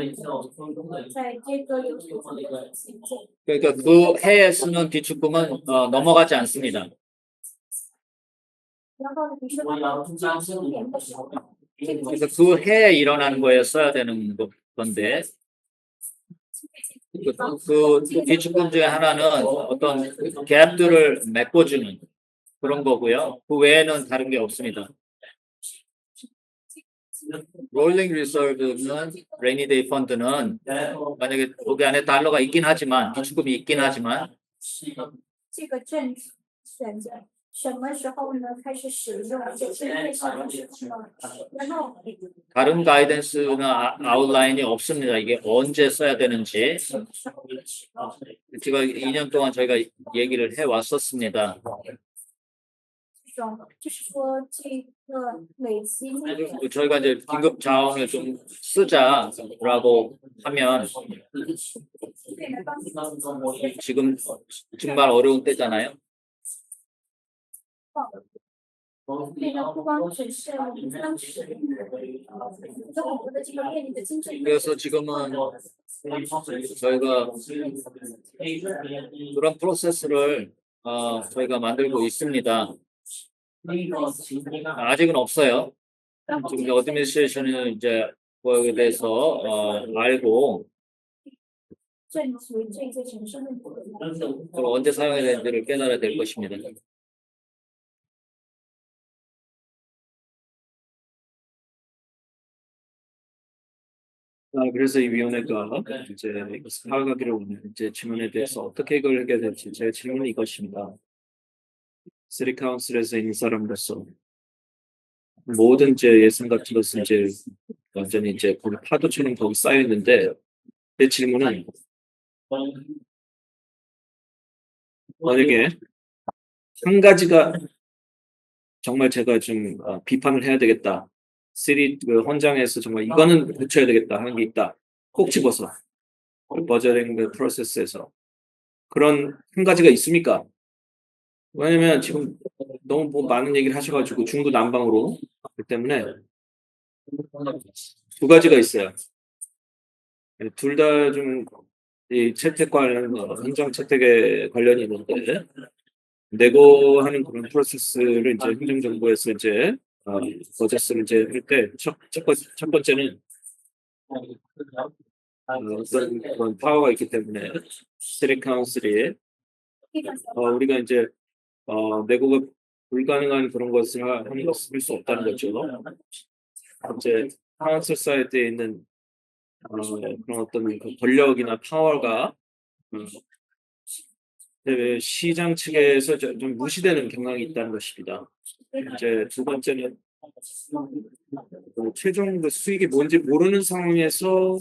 C: 在这个有储存的期间，
E: 그러니까 그 해에 쓰는 비축금은 넘어가지 않습니다.
C: 然后呢，比如说到今年的时候，这个
E: 그래서 그 해에 일어나는 거에 써야 되는 건데 그 비축금 중에 하나는 어떤 갭들을 메꿔주는 그런 거고요. 그 외에는 다른 게 없습니다. 롤링 리저브는 레이니 데이 펀드는 만약에 거기 안에 달러가 있긴 하지만 비축금이 있긴 하지만
C: 这个证选择什么时候呢开始使用，这经费什么时候呢？然后
E: 다른 가이던스나 아웃라인이 없습니다. 이게 언제 써야 되는지
C: 什么时候开始使用
E: 제가 2년 동안 저희가 얘기를 해 왔었습니다.
C: 这种，就是说这个累积经费
E: 저희가 이제 긴급 자원을 좀 쓰자라고 하면
C: 经费来帮助
E: 지금 정말 어려운 때잖아요.
C: 这个不光只是我们当时有很多的这个便利的经济
E: 그래서 지금은 저희가 그런 프로세스를 저희가 만들고 있습니다. 아직은 없어요. 지금 어드미니스트레이션은 이제 그거에 대해서 알고
C: 政局这些城市问题。
E: 그걸 언제 사용해야 되는지를 깨달아야 될 것입니다.
A: 그래서 이 위원회가 이제 파악하기로 오는 이제 질문에 대해서 어떻게 해결하게 될지 제 질문은 이것입니다. 시티 카운슬에서 있는 사람으로서 모든 이제 예산 같은 것은 이제 완전히 이제 거기 파도처럼 거기 쌓여 있는데 제 질문은 만약에 한 가지가 정말 제가 좀 비판을 해야 되겠다. 시리 그 헌장에서 정말 이거는 고쳐야 되겠다 하는 게 있다. 꼭 집어서 그 버저링 그 프로세스에서 그런 한 가지가 있습니까? 왜냐면 지금 너무 뭐 많은 얘기를 하셔가지고 중구난방으로 그렇기 때문에 두 가지가 있어요. 둘 다 좀 이 채택 관련 현장 채택에 관련이 있는데 내고하는 그런 프로세스를 이제 행정정부에서 이제 버젯을 이제 할 때 첫 번째는 어떤 그런 파워가 있기 때문에 시티 카운슬이 우리가 이제 내고가 불가능한 그런 것을 하는 것을 할 수 없다는 거죠. 이제 카운슬 사이트에 있는 그런 어떤 그 권력이나 파워가 시장 측에서 좀 무시되는 경향이 있다는 것입니다. 이제 두 번째는 최종 그 수익이 뭔지 모르는 상황에서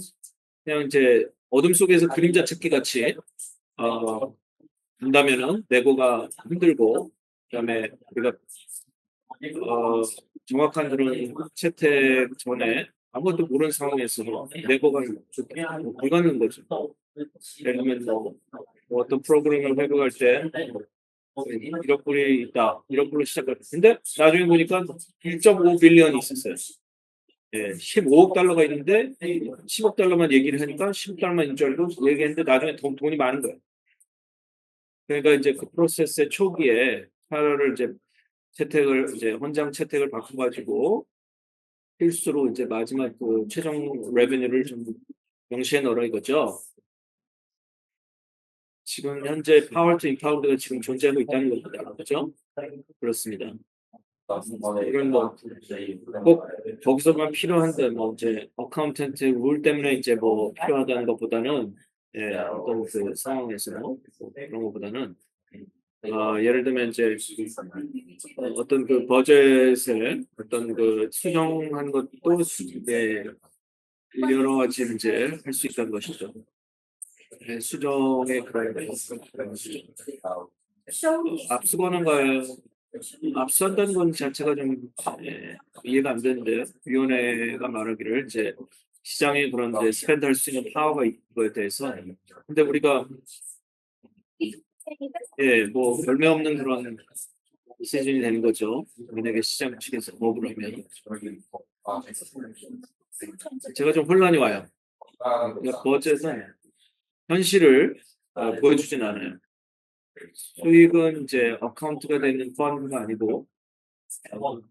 A: 그냥 이제 어둠 속에서 그림자 찾기 같이 한다면은 내고가 힘들고 그다음에 우리가 정확한 그런 채택 전에 아무것도 모르는 상황에서 내고가 불가능한 거죠. 예를 들면 뭐 어떤 프로그램을 회복할 때 1억 불이 있다. 1억 불로 시작을 근데 나중에 보니까 1.5 빌리언이 있었어요. 예, 15억 달러가 있는데 10억 달러만 얘기를 하니까 10억 달러만 있는 줄 알고 얘기했는데 나중에 돈이 많은 거예요. 그러니까 이제 그 프로세스의 초기에 차를 이제 채택을 이제 헌장 채택을 바꿔가지고 필수로 이제 마지막 그 최종 레베뉴를 좀 명시해 넣으라 이거죠. 지금 현재 파워 투 인파운드가 지금 존재하고 있다는 겁니다. 그렇죠? 그렇습니다. 이건 꼭 거기서만 필요한데 뭐 이제 어카운턴트 룰 때문에 이제 뭐 필요하다는 것보다는 어떤 그 상황에서 그런 것보다는 예를 들면 이제 어떤 그 버젯을 어떤 그 수정한 것도 여러 가지 이제 할 수 있다는 것이죠. 수정의 그런 앞서거는 거예요. 앞선다는 건 자체가 좀 이해가 안 되는데 위원회가 말하기를 이제 시장에 그런 이제 스펜드 할 수 있는 파워가 있는 거에 대해서 근데 우리가 뭐 별매 없는 그런 시즌이 되는 거죠. 만약에 시장 측에서 거부를 하면 제가 좀 혼란이 와요. 그러니까 버젯은 현실을 보여주진 않아요. 수익은 이제 어카운트가 되는 펀드가 아니고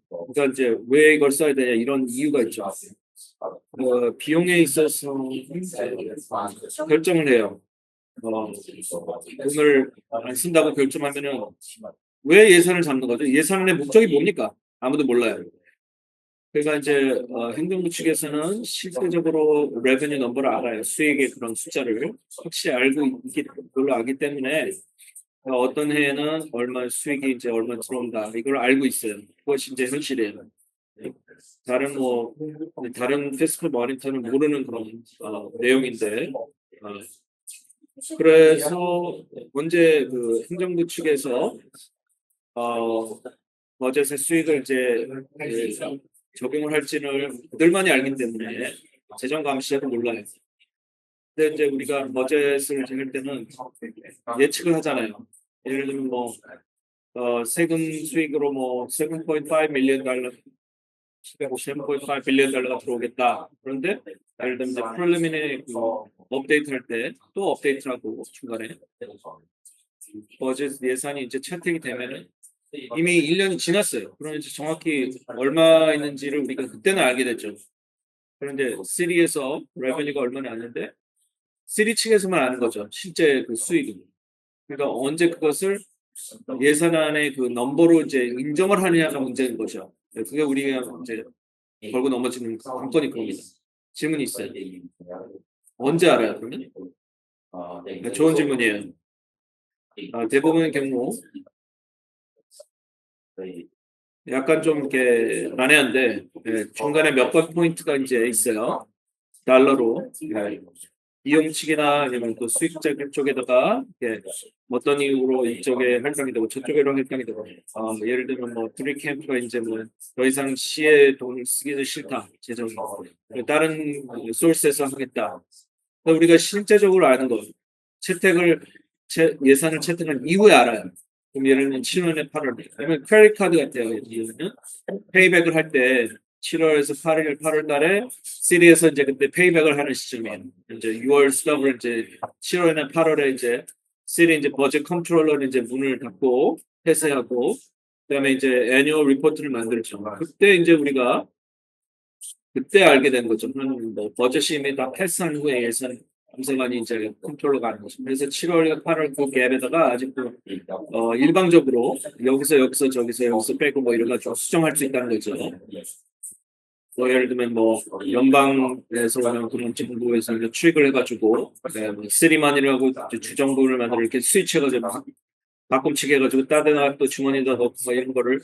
A: 그러니까 이제 왜 이걸 써야 되냐 이런 이유가 있죠. 비용에 있어서 결정을 해요. 돈을 안 쓴다고 결정하면은 왜 예산을 잡는 거죠? 예산의 목적이 뭡니까? 아무도 몰라요. 그러니까 이제 행정부 측에서는 실질적으로 레베뉴 넘버를 알아요. 수익의 그런 숫자를 확실히 알고 있기 걸로 알기 때문에 어떤 해에는 얼마 수익이 이제 얼마 들어온다 이걸 알고 있어요. 그것이 이제 현실이에요. 다른 피스컬 모니터는 모르는 그런 내용인데 그래서 문제 그 행정부 측에서 버젯의 수익을 이제 적용을 할지는 그들만이 알기 때문에 재정 감시자도 몰라요. 근데 이제 우리가 버젯을 정할 때는 예측을 하잖아요. 예를 들면 뭐 세금 수익으로 뭐 7.5 밀리언 달러 7.5 빌리언 달러가 들어오겠다. 그런데 예를 들면 이제 프리리미너리 업데이트 할 때 또 업데이트하고 중간에 버젯 예산이 이제 채택이 되면은 이미 1년이 지났어요. 그러면 이제 정확히 얼마 있는지를 우리가 그때는 알게 됐죠. 그런데 시리에서 레베뉴가 얼마나 아는데 시리 측에서만 아는 거죠. 실제 그 수익은. 그러니까 언제 그것을 예산안의 그 넘버로 이제 인정을 하느냐가 문제인 거죠. 그게 우리가 이제 걸고 넘어지는 관건이 그겁니다. 질문이 있어요. 언제 알아요, 그러면? 좋은 질문이에요. 대부분의 경우 약간 좀 이렇게 난해한데 중간에 몇 번 포인트가 이제 있어요. 달러로 이용 측이나 아니면 또 수익자 쪽에다가 어떤 이유로 이쪽에 할당이 되고 저쪽에로 할당이 되고 예를 들면 뭐 둘이 캠프가 이제 뭐 더 이상 시에 돈을 쓰기는 싫다 재정이 다른 소스에서 하겠다. 우리가 실제적으로 아는 거 채택을 예산을 채택한 이후에 알아요. 그럼 예를 들면 7월에 8월 아니면 크레딧 카드 같아요. 예는 페이백을 할 때 7월에서 8월 달에 시리에서 이제 그때 페이백을 하는 시점이에요. 이제 6월 스톱을 이제 7월이나 8월에 이제 시리 이제 버젯 컨트롤러는 이제 문을 닫고 폐쇄하고 그다음에 이제 애니얼 리포트를 만들죠. 그때 이제 우리가 그때 알게 된 거죠. 뭐 버젯이 이미 다 패스한 후에 예산 감사관이 이제 컨트롤러가 하는 거죠. 그래서 7월, 8월 그 갭에다가 아직도 일방적으로 여기서 저기서 빼고 뭐 이래가지고 수정할 수 있다는 거죠. 뭐 예를 들면 뭐 연방에서 오는 그런 정부에서 이제 추익을 해가지고 쓰리만이라고 주정부를 만들어 이렇게 스위치해가지고 바꿈치기 해가지고 따뜻한 또 주머니에다 넣고 뭐 이런 거를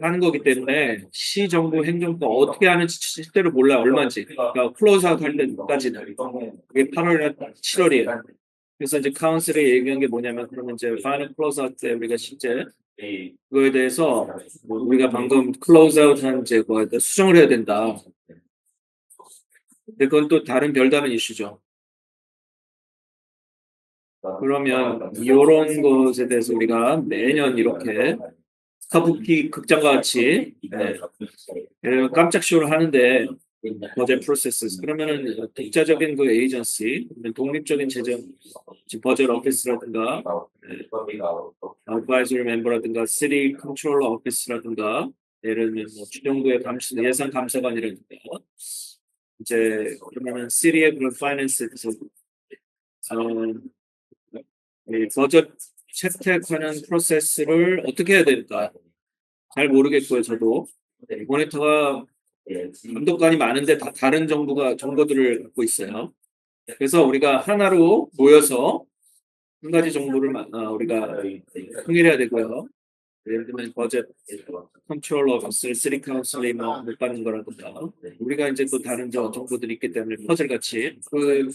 A: 하는 거기 때문에 시 정부 행정부가 어떻게 하는지 실제로 몰라 얼마인지 그러니까 클로즈아웃 할 때까지는 그게 8월이나 7월이에요. 그래서 이제 카운슬에 얘기한 게 뭐냐면 그러면 이제 파이널 클로즈아웃 때 우리가 실제 그거에 대해서 우리가 방금 클로즈아웃한 이제 뭐 수정을 해야 된다. 근데 그건 또 다른 별다른 이슈죠. 그러면 이런 것에 대해서 우리가 매년 이렇게 카부키 극장과 같이 깜짝 쇼를 하는데 버젯 프로세스 그러면은 독자적인 그 에이전시 독립적인 재정 버젯 오피스라든가 어드바이저리 멤버라든가 시리 컨트롤러 오피스라든가 예를 들면 뭐 주정부의 예산 감사관이라든가 이제 그러면은 시리의 그런 파이낸스에서 버젯 채택하는 프로세스를 어떻게 해야 될까? 잘 모르겠고요, 저도. 모니터가 감독관이 많은데 다 다른 정보들을 갖고 있어요. 그래서 우리가 하나로 모여서 한 가지 정보를 우리가 통일해야 되고요. 예를 들면 버젯 컨트롤 오피스, 시리 카운슬이 못 받는 거라든가 우리가 이제 또 다른 정보들이 있기 때문에 퍼즐 같이 그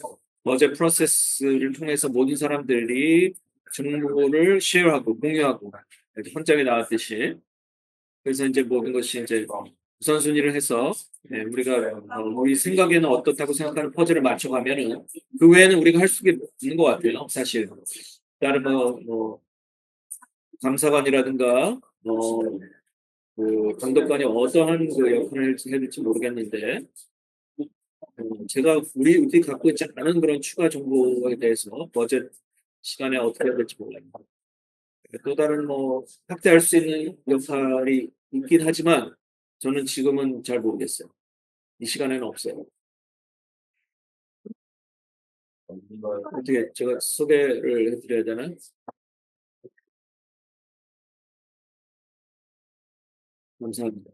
A: 버젯 프로세스를 통해서 모든 사람들이 정보를 쉐어하고 공유하고 헌장에 나왔듯이 그래서 이제 모든 것이 이제 우선순위를 해서 우리가 우리 생각에는 어떻다고 생각하는 퍼즐을 맞춰가면은 그 외에는 우리가 할 수 있는 것 같아요. 사실 다른 뭐 감사관이라든가 그 감독관이 어떠한 그 역할을 해야 될지 모르겠는데 제가 우리 갖고 있지 않은 그런 추가 정보에 대해서 버젯 시간에 어떻게 해야 될지 몰라요. 또 다른 뭐 확대할 수 있는 역할이 있긴 하지만 저는 지금은 잘 모르겠어요. 이 시간에는 없어요. 어떻게 제가 소개를 해드려야 되나? 감사합니다.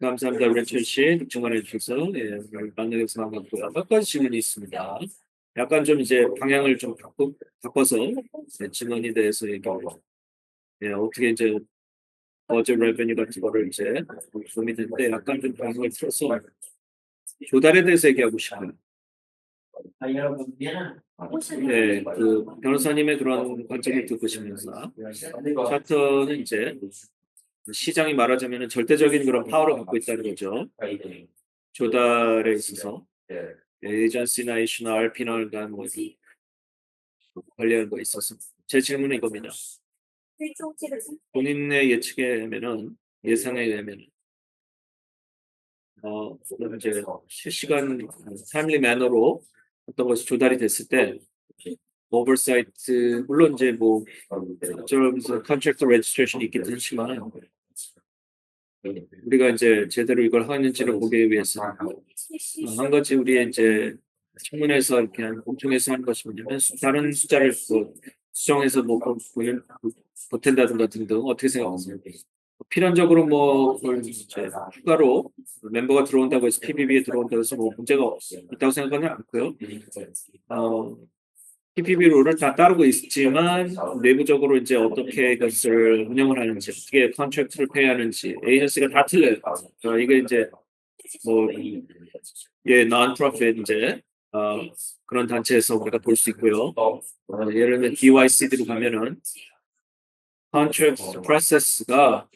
A: 감사합니다. 레첼 씨, 중간해 주셔서 오늘 만나서 반갑고요. 몇 가지 질문이 있습니다. 약간 좀 이제 방향을 좀 바꿔서 질문에 대해서 얘기하고 어떻게 이제 버젯 레베뉴 같은 거를 이제 도움이 되는데 약간 좀 방향을 틀어서 조달에 대해서 얘기하고 싶어요. 네, 그 변호사님의 그런 관점을 듣고 싶으면서 차트는 이제 시장이 말하자면 절대적인 그런 파워를 갖고 있다는 거죠. 조달에 있어서 에이전시나 이슈나 RP나 뭐 관리하는 거 있어서 제 질문은 이겁니다. 본인의 예측에 의하면은 예상에 의하면 이제 실시간 타임리 매너로 어떤 것이 조달이 됐을 때 오버사이트 물론 이제 뭐 저러면서 컨트랙터 레지스트레이션이 있긴 하지만 우리가 이제 제대로 이걸 하는지를 보기 위해서 한 가지 우리의 이제 청문회에서 이렇게 공청회에서 하는 것이 뭐냐면 다른 숫자를 뭐 수정해서 뭐 보탠다든가 등등 어떻게 생각하세요? 필연적으로 뭐 그걸 이제 추가로 멤버가 들어온다고 해서 PPB에 들어온다고 해서 뭐 문제가 있다고 생각하는 않고요. PPB 룰을 다 따르고 있지만 내부적으로 이제 어떻게 이것을 운영을 하는지 어떻게 컨트랙트를 페이하는지 에이전시가 다 틀려요. 이게 이제 뭐 non-profit 이제 그런 단체에서 우리가 볼 수 있고요. 예를 들면 DYCD로 가면은 컨트랙트 프로세스가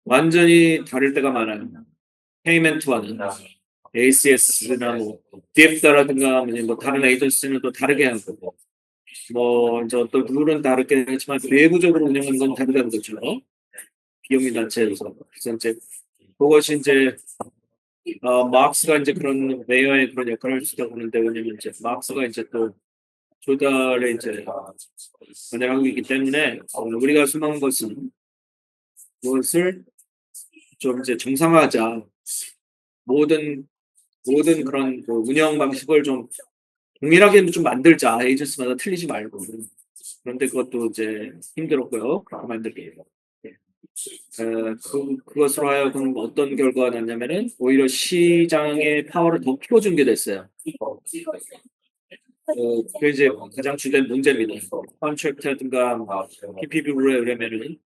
A: 완전히 다를 때가 많아요. 페이먼트와는 ACS나 뭐 DF다라든가 뭐 다른 에이전시는 또 다르게 하고 뭐 이제 어떤 룰은 다르게 하지만 내부적으로 운영하는 건 다르다는 거죠. 비영리 단체에서 그래서 이제 그것이 이제 마크스가 이제 그런 메이어의 그런 역할을 할 수 있다고 보는데 왜냐면 이제 마크스가 이제 또 조달에 이제 관여하고 있기 때문에 우리가 수망한 것은 무엇을 좀 이제 정상화하자 모든 그런 그 운영 방식을 좀 동일하게 좀 만들자 에이전시마다 틀리지 말고 그런데 그것도 이제 힘들었고요 그렇게 만들기 그것으로 하여금 어떤 결과가 났냐면은 오히려 시장의 파워를 더 키워준 게 됐어요. 그게 이제 가장 주된 문제입니다. 컨트랙트라든가 PPB로 하려면은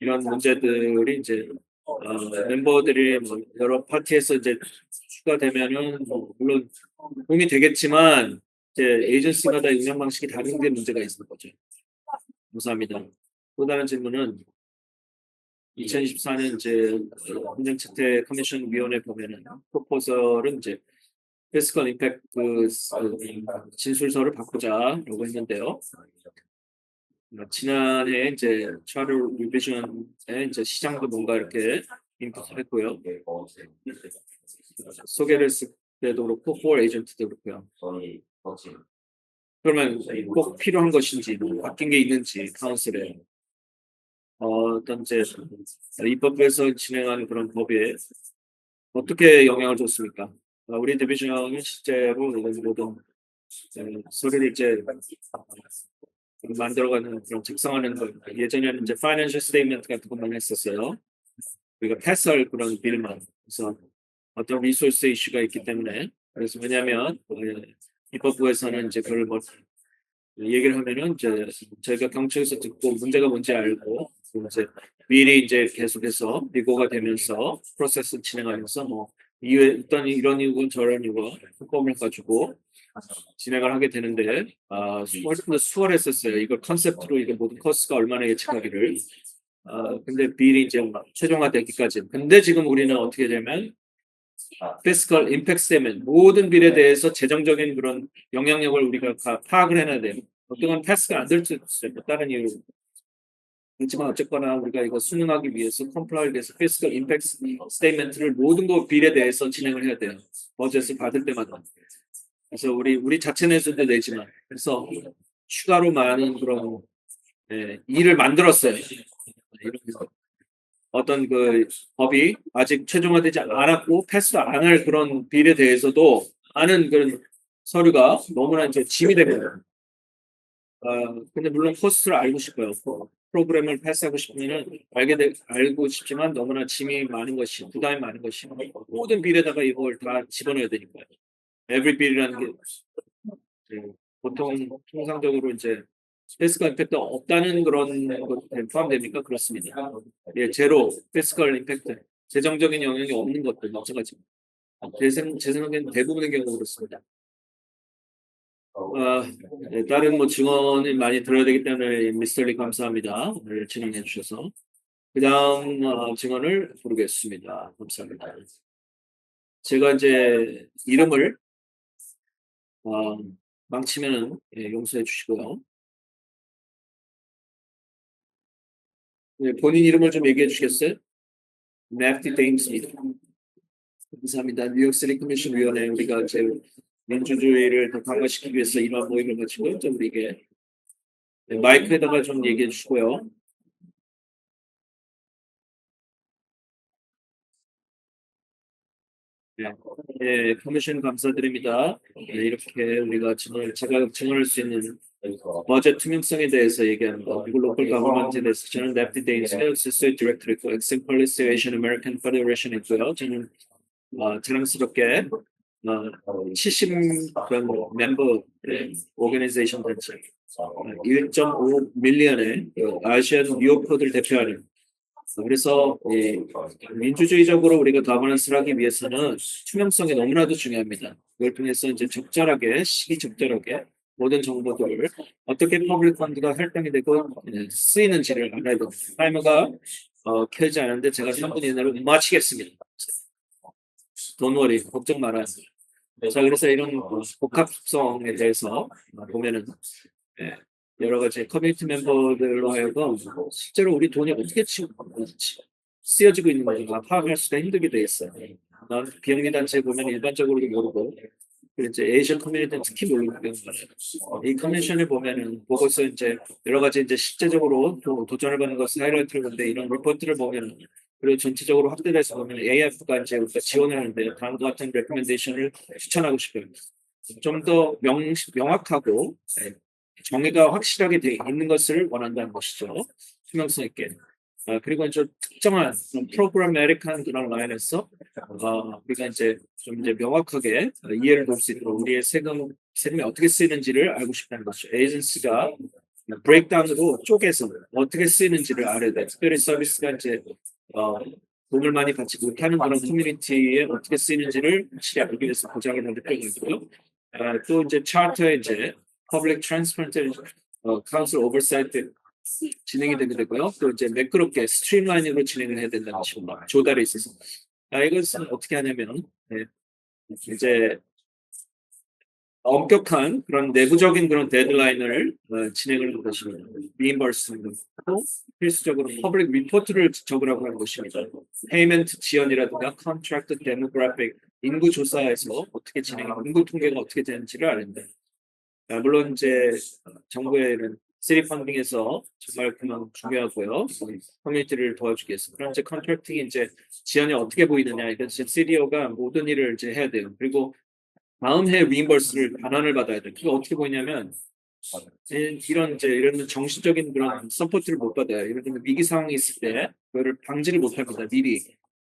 A: 이런 문제들이 이제 멤버들이 뭐 여러 파티에서 이제 추가되면은 뭐 물론 도움이 되겠지만 이제 에이전시마다 운영 방식이 다른 게 문제가 있는 거죠. 감사합니다. 또 다른 질문은 2024년 이제 행정채택 커미션 위원회 보면은 프로포설은 이제 피스컬 임팩트 진술서를 바꾸자라고 했는데요. 지난해 이제 차를 리비전에 이제 시장도 뭔가 이렇게 인풋을 했고요. 소개를 했을 때도 그렇고, 포 에이전트도 그렇고요. 그러면 꼭 필요한 것인지, 바뀐 게 있는지, 카운슬에 어떤 이제 입법에서 진행하는 그런 법에 어떻게 영향을 줬습니까? 우리 디비전이 실제로 이런 모든 서류를 이제 만들어가는 그런 작성하는 거 예전에는 이제 파이낸셜 스테이트먼트 같은 것만 했었어요. 우리가 패스할 그런 빌만 그래서 어떤 리소스 이슈가 있기 때문에 그래서 왜냐하면 입법부에서는 이제 그걸 뭐 얘기를 하면은 이제 저희가 경청에서 듣고 문제가 뭔지 알고 이제 미리 이제 계속해서 리고가 되면서 프로세스 진행하면서 뭐 이유에 일단 이런 이유고 저런 이유고 특검을 가지고 진행을 하게 되는데 수월했었어요. 이걸 컨셉트로 이게 모든 코스가 얼마나 예측하기를. 근데 비일이 이제 최종화되기까지. 근데 지금 우리는 어떻게 되면 피스컬 임팩트 스테이트먼트 모든 빌에 대해서 재정적인 그런 영향력을 우리가 다 파악을 해놔야 돼요. 어떤 건 패스가 안 될 수 있어요. 다른 이유로. 그렇지만 어쨌거나 우리가 이거 수능하기 위해서 컴플라이를 위해서 피스컬 임팩트 스테이트먼트를 모든 거 빌에 대해서 진행을 해야 돼요. 버젯을 받을 때마다. 그래서 우리 자체 내수도 내지만 그래서 추가로 많은 그런 일을 만들었어요. 이렇게 어떤 그 법이 아직 최종화되지 않았고 패스도 안 할 그런 빌에 대해서도 많은 그런 서류가 너무나 이제 짐이 됩니다. 근데 물론 코스트를 알고 싶어요. 프로그램을 패스하고 싶으면은 알고 싶지만 너무나 짐이 많은 것이 부담이 많은 것이 모든 빌에다가 이걸 다 집어넣어야 되니까요. every bill이라는 게 보통 통상적으로 이제 피스컬 임팩트 없다는 그런 것에 포함됩니까? 그렇습니다. 예, 제로 피스컬 임팩트 재정적인 영향이 없는 것들 마찬가지. 제 생각에는 대부분의 경우 그렇습니다. 다른 뭐 증언을 많이 들어야 되기 때문에 미스터리 감사합니다. 오늘 진행해 주셔서 그다음 증언을 부르겠습니다. 감사합니다. 제가 이제 이름을 망치면은 용서해 주시고요. 본인 이름을 좀 얘기해 주시겠어요? 매티 데임스입니다. 감사합니다. 뉴욕시티 커미션 위원회 우리가 제 민주주의를 더 강화시키기 위해서 이러한 모임을 마치고 좀 우리에게 마이크에다가 좀 얘기해 주시고요. 커미션 감사드립니다. 이렇게 우리가 제가 증언할 수 있는 버젯 투명성에 대해서 얘기하는 거, 그리고 로컬 가버먼트에 대해서 저는 랩티 데인스 헬스 디렉터 있고 엑센 폴리시 에이션 아메리칸 페더레이션 있고요. 저는 자랑스럽게 70명 멤버 오거니제이션 단체 1.5 밀리언의 아시안 뉴요커들 대표하는 그래서 민주주의적으로 우리가 가버넌스를 하기 위해서는 투명성이 너무나도 중요합니다. 그걸 통해서 이제 시기적절하게 모든 정보들을 어떻게 퍼블릭 펀드가 활동이 되고 쓰이는지를 알아야 됩니다. 타이머가 켜지 않은데 제가 3분 이내로 마치겠습니다. 돈워리 걱정 말아요. 자, 그래서 이런 복합성에 대해서 보면은 여러 가지 커뮤니티 멤버들로 하여금 실제로 우리 돈이 어떻게 쓰여지고 있는 건지 파악할 수가 힘들게 돼 있어요. 비영리 단체 보면 일반적으로도 모르고 그리고 이제 에이션 커뮤니티는 특히 모르는 경우가 많아요. 이 커뮤니션을 보면은 보고서 이제 여러 가지 이제 실제적으로 도전을 받는 것을 하이라이트를 보는데 이런 리포트를 보면은 그리고 전체적으로 확대돼서 보면 AF가 이제 우리가 지원을 하는데 다음과 같은 레코멘데이션을 추천하고 싶어요. 좀 더 명확하고 정의가 확실하게 돼 있는 것을 원한다는 것이죠. 투명성 있게. 그리고 이제 특정한 프로그래머틱한 그런 라인에서 우리가 이제 좀 이제 명확하게 이해를 볼 수 있도록 우리의 세금이 어떻게 쓰이는지를 알고 싶다는 것이죠. 에이전시가 브레이크다운으로 쪼개서 어떻게 쓰이는지를 알아야 돼. 특별히 서비스가 이제 돈을 많이 받지 못하는 그런 커뮤니티에 어떻게 쓰이는지를 확실히 알기 위해서 보장을 하는 필요가 있고요. 또 이제 차트에 이제 Public Transparency Council Oversight 진행이 되게 되고요. 또 이제 매끄럽게 스트림라인으로 진행을 해야 된다는 것입니다. 조달에 있어서. 이것은 어떻게 하냐면 이제 엄격한 그런 내부적인 그런 데드라인을 진행을 하는 것입니다. 리임버스먼트 필수적으로 퍼블릭 리포트를 적으라고 하는 것입니다. 페이먼트 지연이라든가 컨트랙트 데모그래픽 인구 조사에서 어떻게 인구 통계가 어떻게 되는지를 아는데 물론 이제 정부의 이런 시리 펀딩에서 정말 그만 중요하고요. 커뮤니티를 도와주기 위해서. 그럼 이제 컨트랙팅이 이제 지연이 어떻게 보이느냐. 이건 이제 CDO가 모든 일을 이제 해야 돼요. 그리고 다음 해 리임버스를 반환을 받아야 돼요. 그게 어떻게 보이냐면 이런 정신적인 그런 서포트를 못 받아요. 예를 들면 위기 상황이 있을 때 그거를 방지를 못 합니다. 미리.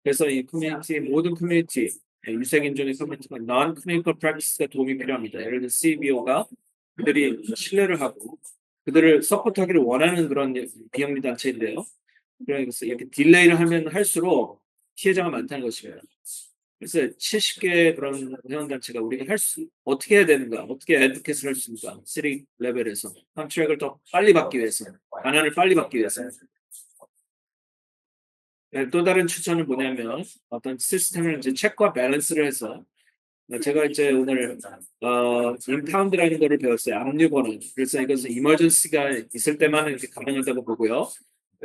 A: 그래서 이 커뮤니티 모든 커뮤니티 유색인종의 커뮤니티가 non-clinical practice가 도움이 필요합니다. 예를 들면 CBO가 그들이 신뢰를 하고 그들을 서포트하기를 원하는 그런 비영리 단체인데요. 그래서 이렇게 딜레이를 하면 할수록 피해자가 많다는 것입니다. 그래서 70개 그런 회원단체가 우리가 어떻게 해야 되는가, 어떻게 애드캐스를 할 수 있는가, 시리 레벨에서 컨트랙을 더 빨리 받기 위해서, 반환을 빨리 받기 위해서. 네, 또 다른 추천은 뭐냐면 어떤 시스템을 이제 체크와 밸런스를 해서 제가 이제 오늘 임파운드라는 거를 배웠어요. 압류 권한. 그래서 이것은 이머전시가 있을 때만 이렇게 가능하다고 보고요.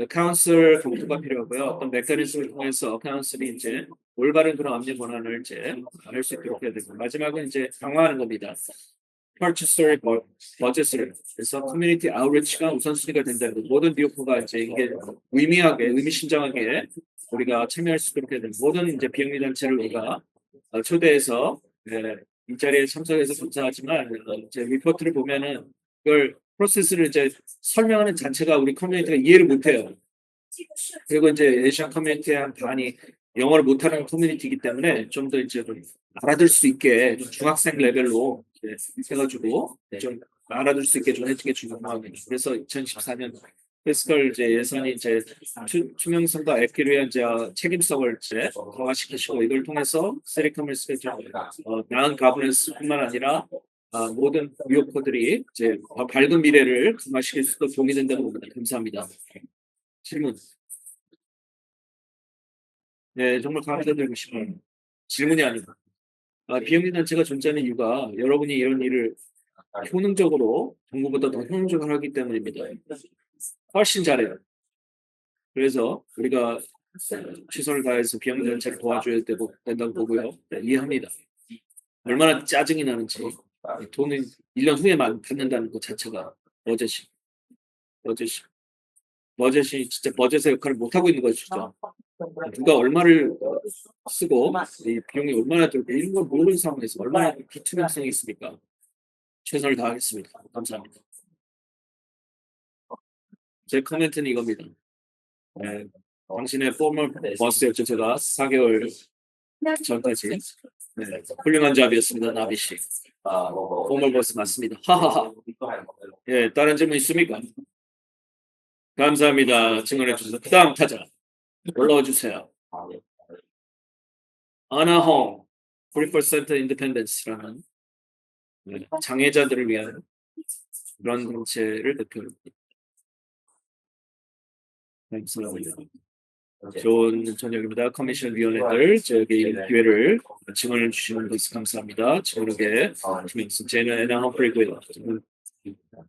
A: 카운슬 검토가 필요하고요. 어떤 메커니즘을 통해서 카운슬이 이제 올바른 그런 압류 권한을 이제 할 수 있도록 해야 되고 마지막은 이제 강화하는 겁니다. purchaser 버젯을 그래서 커뮤니티 아웃리치가 우선순위가 된다는 거. 모든 디오프가 이제 이게 의미심장하게 우리가 참여할 수 있도록 해야 되는 모든 이제 비영리 단체를 우리가 초대해서 이 자리에 참석해서 감사하지만 이제 리포트를 보면은 그걸 프로세스를 이제 설명하는 자체가 우리 커뮤니티가 이해를 못해요. 그리고 이제 에이시안 커뮤니티의 한 반이 영어를 못하는 커뮤니티이기 때문에 좀 더 이제 좀 알아들 수 있게 좀 중학생 레벨로 해가지고 좀 알아들 수 있게 좀 해주는 게 중요합니다. 그래서 2014년 피스컬 이제 예산이 이제 투명성과 에퀴를 위한 이제 책임성을 이제 강화시키시고 이걸 통해서 세리커머스가 좀 나은 가버넌스뿐만 아니라 모든 뉴요커들이 이제 더 밝은 미래를 강화시킬 수 있도록 도움이 된다고 봅니다. 감사합니다. 질문. 네, 정말 감사드리고 싶어요. 질문이 아니고. 비영리 단체가 존재하는 이유가 여러분이 이런 일을 효능적으로 정부보다 더 효능적으로 하기 때문입니다. 훨씬 잘해요. 그래서 우리가 최선을 다해서 비영리 단체를 도와줘야 된다고 보고요. 네, 이해합니다. 얼마나 짜증이 나는지 돈을 1년 후에만 받는다는 것 자체가 버젯이 진짜 버젯의 역할을 못하고 있는 것이죠. 누가 얼마를 쓰고 이 비용이 얼마나 들고 이런 걸 모르는 상황에서 얼마나 비투명성이 있습니까? 최선을 다하겠습니다. 감사합니다. 제 코멘트는 이겁니다. 당신의 포멀 버스였죠. 제가 4개월 전까지 훌륭한 잡이었습니다. 나비 씨. 포멀 버스 맞습니다. 하하하. 예, 다른 질문 있습니까? 감사합니다. 증언해 주셔서 그다음 타자 올라와 주세요. 아나홍 3% 인디펜던스라는 장애자들을 위한 그런 단체를 대표합니다. 감사합니다. 좋은 저녁입니다. 커미션 위원회들 저기 기회를 증언해 주시는 것을 감사합니다. 증언하게 제는 애나 험프리고요.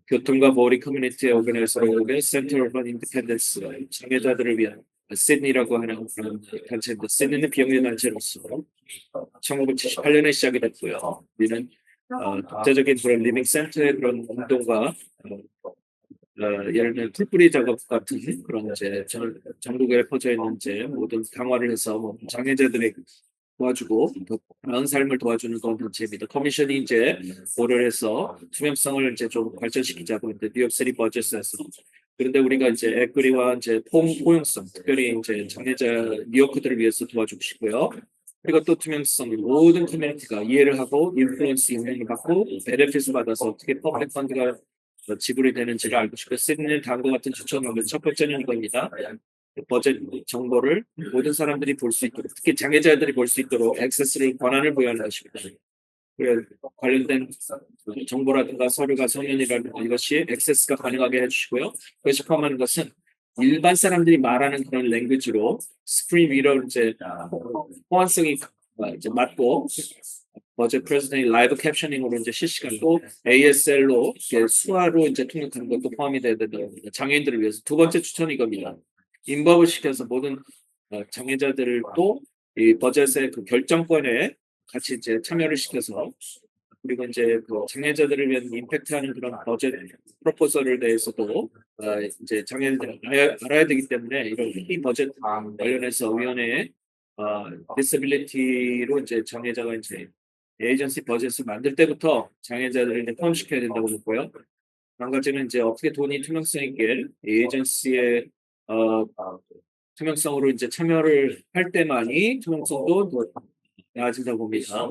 A: 교통과 머리 커뮤니티 오르가나이저의 센터 오브 인디펜던스 장애자들을 위한 시드니라고 하는 그런 단체입니다. 시드니는 비영리 단체로서 1978년에 시작이 됐고요. 우리는 독자적인 그런 리빙 센터의 그런 운동과 예를 들면 풀뿌리 작업 같은 그런 이제 전국에 퍼져 있는 이제 모든 강화를 해서 뭐 장애자들의 도와주고 더 나은 삶을 도와주는 그런 단체입니다. 커미션이 이제 고려를 해서 투명성을 이제 좀 발전시키자고 했는데 뉴욕시티 버젯에서 그런데 우리가 이제 에퀴리와 이제 포용성 특별히 이제 장애자 뉴요커들을 위해서 도와주고 싶고요. 그리고 또 투명성 모든 커뮤니티가 이해를 하고 인플루언스 영향을 받고 베네핏을 받아서 어떻게 퍼블릭 펀드가 지불이 되는지를 알고 싶고 시드니는 다음과 같은 추천을 첫 번째는 이겁니다. 버젯 정보를 모든 사람들이 볼 수 있도록 특히 장애자들이 볼 수 있도록 액세스를 권한을 부여하는 것입니다. 관련된 정보라든가 서류가 서면이라든가 이것이 액세스가 가능하게 해주시고요. 그것이 포함하는 것은 일반 사람들이 말하는 그런 랭귀지로 스크린 위로 이제 호환성이 이제 맞고 버젯 프레젠테이션 라이브 캡셔닝으로 이제 실시간으로 ASL로 수화로 이제 통역하는 것도 포함이 되야 됩니다. 장애인들을 위해서 두 번째 추천이 이겁니다. 인법을 시켜서 모든 장애자들도 이 버젯의 그 결정권에 같이 이제 참여를 시켜서 그리고 이제 그 장애자들을 위한 임팩트하는 그런 버젯 프로포설에 대해서도 이제 장애인들이 알아야 되기 때문에 이런 이 버젯 관련해서 위원회에 디스빌리티로 이제 장애자가 이제 에이전시 버젯을 만들 때부터 장애자들을 이제 포함시켜야 된다고 보고요. 한 가지는 이제 어떻게 돈이 투명성 있게 에이전시의 투명성으로 이제 참여를 할 때만이 투명성도 더 나아진다고 봅니다.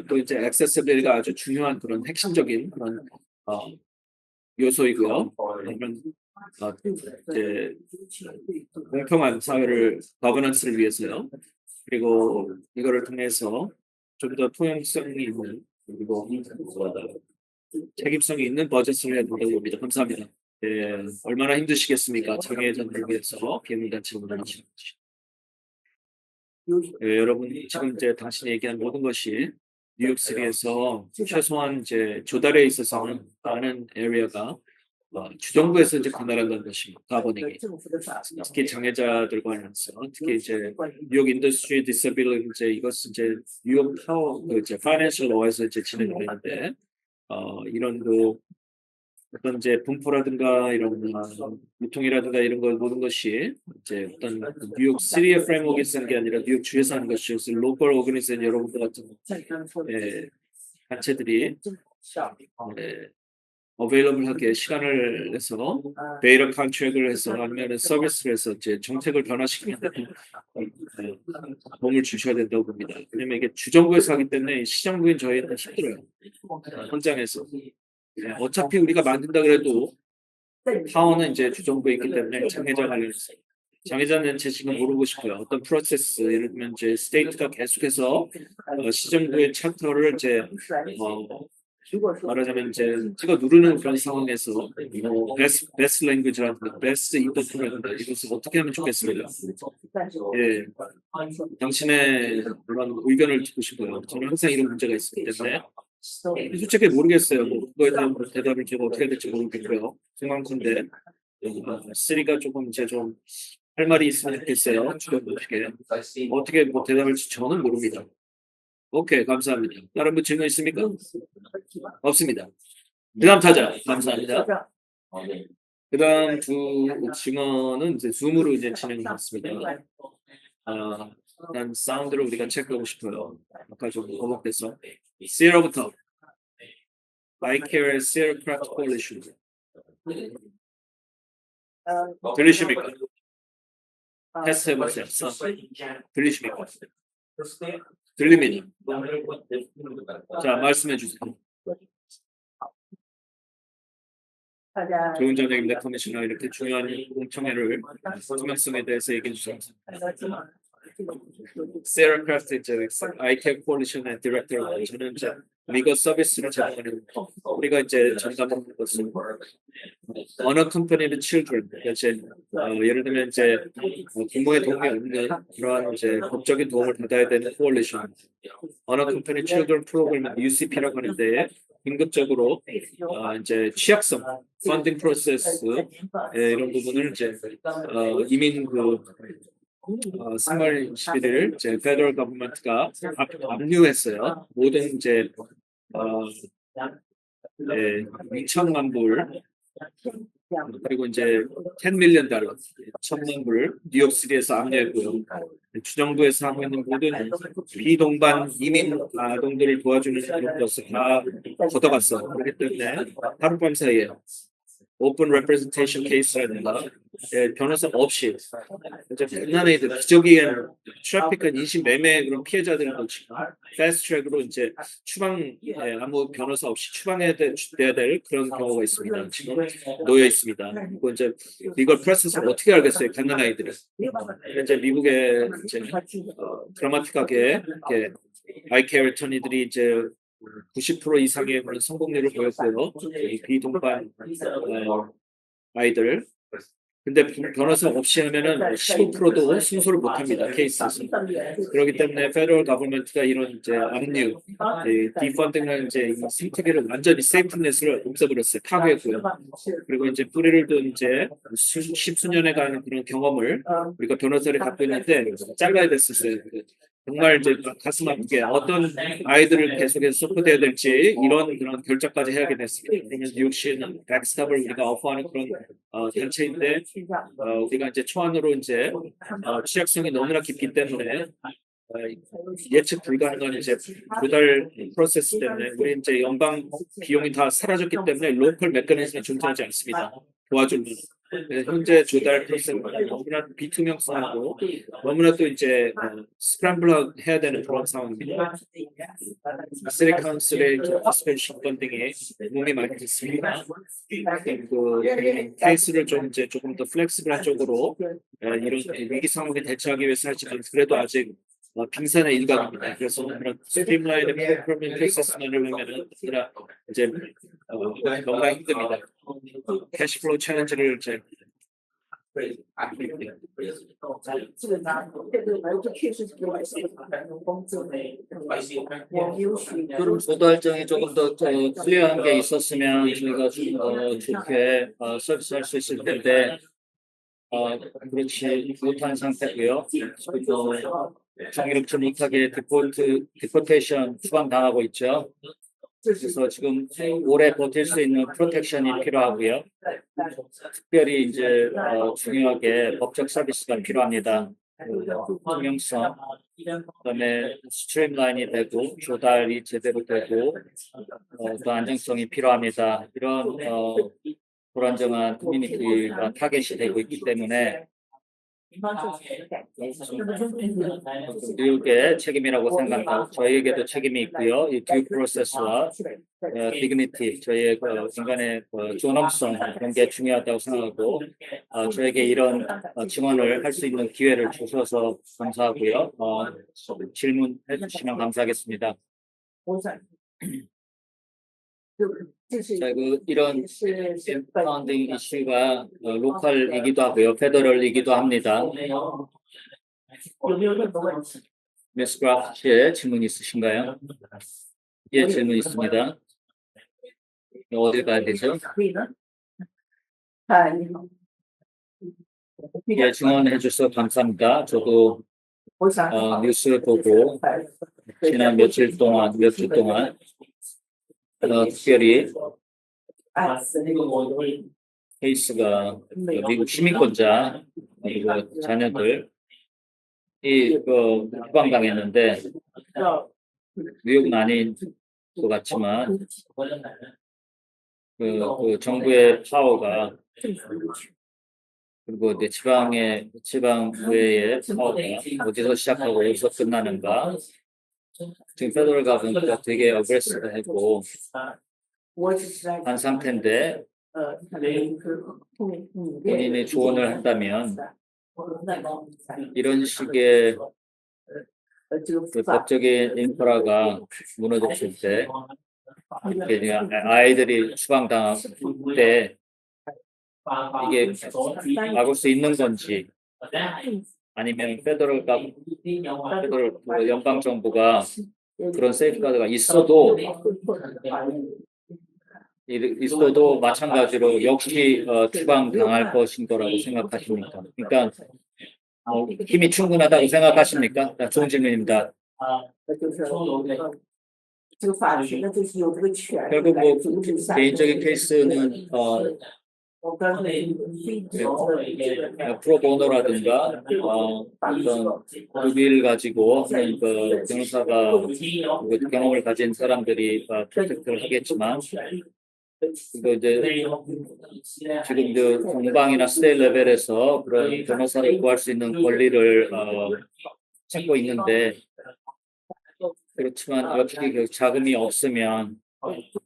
A: 또 이제 액세서빌리티가 아주 중요한 그런 핵심적인 그런 요소이고요. 그러면 이제 공평한 사회를 거버넌스를 위해서요. 그리고 이거를 통해서 좀 더 포용성이 있는 그리고 책임성이 있는 버젯을 해보려고 합니다. 감사합니다. 예, 얼마나 힘드시겠습니까? 장애인들을 위해서 비행단체 운영하시는 것이. 예, 여러분 지금 이제 당신이 얘기한 모든 것이 뉴욕시티에서 최소한 이제 조달에 있어서는 많은 에리어가 주정부에서 이제 관할한다는 것입니다. 가버닝이 특히 장애자들과 관련해서 특히 이제 뉴욕 인더스트리 디서빌리티 이제 이것은 이제 뉴욕 파워 그 이제 파이낸셜 로에서 이제 진행되는데 이런 그 어떤 이제 분포라든가 이런 유통이라든가 이런 것 모든 것이 이제 어떤 뉴욕 시리의 프레임워크에 쓰는 게 아니라 뉴욕 주에서 하는 것이 로컬 오거니제이션 여러분들 같은 단체들이 어베일러블하게 시간을 내서 베이러 컨트랙을 해서 아니면 서비스를 해서 이제 정책을 변화시키는 데 도움을 주셔야 된다고 봅니다. 왜냐면 이게 주정부에서 하기 때문에 시정부인 저희는 힘들어요. 현장에서. 어차피 우리가 만든다 그래도 파워는 이제 주정부에 있기 때문에 장애자 관련해서 장애자는 제 지금 모르고 싶어요. 어떤 프로세스 예를 들면 이제 스테이트가 계속해서 시정부의 챕터를 이제 말하자면 이제 찍어 누르는 그런 상황에서 베스트 랭귀지라든가 베스트 인터프레라든가 이것을 어떻게 하면 좋겠습니까? 예, 당신의 그런 의견을 듣고 싶어요. 저는 항상 이런 문제가 있기 때문에 솔직히 모르겠어요. 뭐 그거에 대한 대답을 제가 어떻게 해야 될지 모르겠고요. 생각컨대 쓰리가 조금 이제 좀 할 말이 있으면 좋겠어요. 어떻게 뭐 대답을지 저는 모릅니다. 오케이, 감사합니다. 다른 분 질문 있습니까? 없습니다. 그 다음 타자. 감사합니다. 그 다음 두 증언은 이제 줌으로 이제 진행했습니다. 일단 사운드를 우리가 체크하고 싶어요. 아까 좀 거북돼서. Sierra부터. I care Sierra Craft Coalition. 들리십니까? 테스트 해보세요. 들리십니까? 들립니다. 자, 말씀해 주세요. 좋은 저녁입니다. 커미셔너 이렇게 중요한 공청회를 투명성에 대해서 얘기해 주세요. Sierra Craft 이제 ICAP Coalition의 디렉터로 저는 이제 리거 서비스를 제공하는 우리가 이제 전담하는 것은 언어 컴퍼니는 children 이제 예를 들면 이제 부모의 도움이 없는 그러한 이제 법적인 도움을 받아야 되는 coalition 언어 컴퍼니 children 프로그램은 UCP라고 하는데 긴급적으로 이제 취약성 펀딩 프로세스 이런 부분을 이제 이민 그 3월 11일 이제 페더럴 거버먼트가 압류했어요. 모든 이제 2천만 불 그리고 이제 10 밀리언 달러 1,000만 불 뉴욕시티에서 압류했고요. 주정부에서 하고 있는 모든 비동반 이민 아동들을 도와주는 것을 다 걷어갔어. 그렇기 때문에 하룻밤 사이에 오픈 레프레젠테이션 케이스라든가 변호사 없이 이제 갓난아이들 기저귀에 트래픽한 인신 매매 그런 피해자들을 패스트 트랙으로 이제 추방 아무 변호사 없이 추방해야 될 그런 경우가 있습니다. 지금 놓여 있습니다. 그리고 이제 이걸 프로세스를 어떻게 알겠어요? 갓난아이들은 이제 미국의 이제 드라마틱하게 이렇게 아이케어 어터니들이 이제 90% 이상의 그런 성공률을 보였고요. 이 비동반 아이들. 근데 변호사 없이 하면은 15%도 승소를 못합니다. 케이스에서. 그렇기 때문에 페더럴 거버먼트가 이런 이제 압류, 디펀딩을 이제 이 생태계를 완전히 세이프넷을 없애버렸어요. 파괴했고요. 그리고 이제 뿌리를 둔 이제 십수년에 가는 그런 경험을 우리가 변호사를 갖고 있는데 잘라야 됐었어요. 정말 이제 가슴 아프게 어떤 아이들을 계속해서 서포트해야 될지 이런 그런 결정까지 해야게 됐습니다. 그러면 뉴욕시는 백스탑을 우리가 오퍼하는 그런 단체인데 우리가 이제 초안으로 이제 취약성이 너무나 깊기 때문에 예측 불가능한 이제 조달 프로세스 때문에 우리 이제 연방 비용이 다 사라졌기 때문에 로컬 메커니즘이 존재하지 않습니다. 도와주는 현재 조달 프로세스는 너무나 비투명성하고 너무나 또 이제 스크램블 해야 되는 그런 상황입니다. 시티 카운슬의 스페셜 펀딩이 도움이 많이 됐습니다. 그 케이스를 좀 이제 조금 더 플렉시블한 쪽으로 이런 위기 상황에 대처하기 위해서 하지만 그래도 아직 빙산의 일각입니다. 그래서 그런 스트림라인의 프로그래밍 프로세스만을 보면은 이제 너무나 힘듭니다. 캐시플로우 챌린지를 이제
F: 基本上这个就确实给我是工资我有许
E: 그런 조달증이 조금 더 클리어한 게 있었으면 저희가 좀 좋게 서비스할 수 있을 텐데 그렇지 못한 상태고요. 정의롭지 못하게 디포테이션 추방당하고 있죠. 그래서 지금 오래 버틸 수 있는 프로텍션이 필요하고요. 특별히 이제 중요하게 법적 서비스가 필요합니다. 투명성, 그다음에 스트림라인이 되고 조달이 제대로 되고 또 안정성이 필요합니다. 이런 불안정한 커뮤니티가 타겟이 되고 있기 때문에 뉴욕의 책임이라고 생각합니다. 저희에게도 책임이 있고요. 이 듀 프로세스와 디그니티, 저희의 인간의 존엄성 그런 게 중요하다고 생각하고 저에게 이런 증언을 할 수 있는 기회를 주셔서 감사하고요. 질문해 주시면 감사하겠습니다. 자, 이런 파운딩 이슈가 로컬이기도 하고요, 페더럴이기도 합니다. 미스 그라프 씨의 질문 있으신가요? 예, 질문 있습니다. 어디 가야 되죠? 예, 증언해 주셔서 감사합니다. 저도 뉴스 보고 지난 몇 주 동안 특별히 케이스가 미국 시민권자 그리고 자녀들 휴방당했는데 뉴욕은 아닌 것 같지만 그 정부의 파워가 그리고 이제 지방의회의 파워가 어디서 시작하고 어디서 끝나는가. 지금 페더럴 가보니까 되게 어그레시브하고 한 상태인데 본인이 조언을 한다면 이런 식의 그 법적인 인프라가 무너졌을 때 이렇게 아이들이 추방당할 때 이게 막을 수 있는 건지 아니면 페더럴 연방 정부가 그런 세이프가드가 있어도 마찬가지로 역시 추방당할 것인 거라고 생각하십니까? 그러니까 힘이 충분하다고 생각하십니까? 좋은 질문입니다. 결국 개인적인 케이스는 프로보노라든가 어떤 루비를 가지고 하는 그 변호사가 경험을 가진 사람들이 프로텍트를 하겠지만 이거 이제 지금 공방이나 스테이 레벨에서 그런 변호사를 구할 수 있는 권리를 찾고 있는데 그렇지만 역시 그 자금이 없으면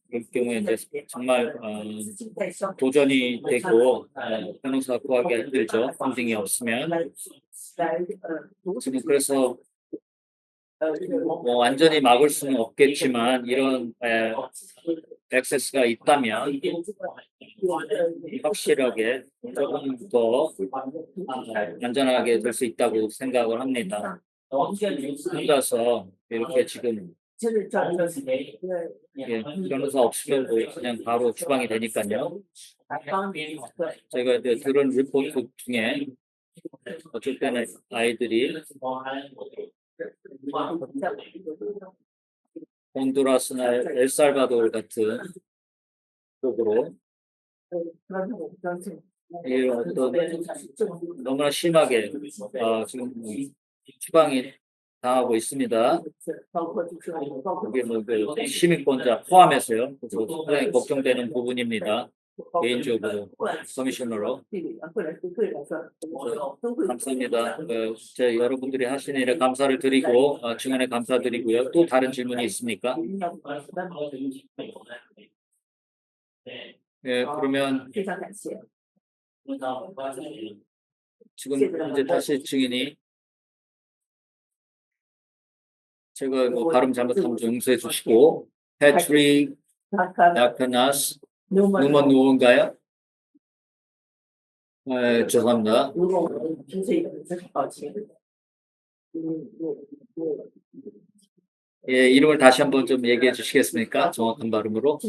E: 그럴 경우에 이제 정말 도전이 되고 변호사 구하기 힘들죠. 펀딩이 없으면. 지금 그래서 완전히 막을 수는 없겠지만 이런 액세스가 있다면 확실하게 조금 더 안전하게 될 수 있다고 생각을 합니다. 혼자서 이렇게 지금 변호사 없으면 그냥 바로 추방이 되니까요. 제가 이제 들은 리포트 중에 어쩔 때는 아이들이 혼두라스나 엘살바도르 같은 쪽으로 너무나 심하게 지금 추방이 당하고 있습니다. 그게 그 시민권자 포함해서요. 그래서 상당히 걱정되는 부분입니다. 개인적으로 커미셔너로 감사합니다. 제 여러분들이 하신 일에 감사를 드리고 증언에 감사드리고요. 또 다른 질문이 있습니까? 네, 그러면 지금 이제 다시 증인이 제가 뭐 발음 잘못하면 좀 용서해 주시고 패트릭 야카나스 누먼 누군가요? 네, 죄송합니다. 예, 이름을 다시 한번 좀 얘기해 주시겠습니까? 정확한 발음으로.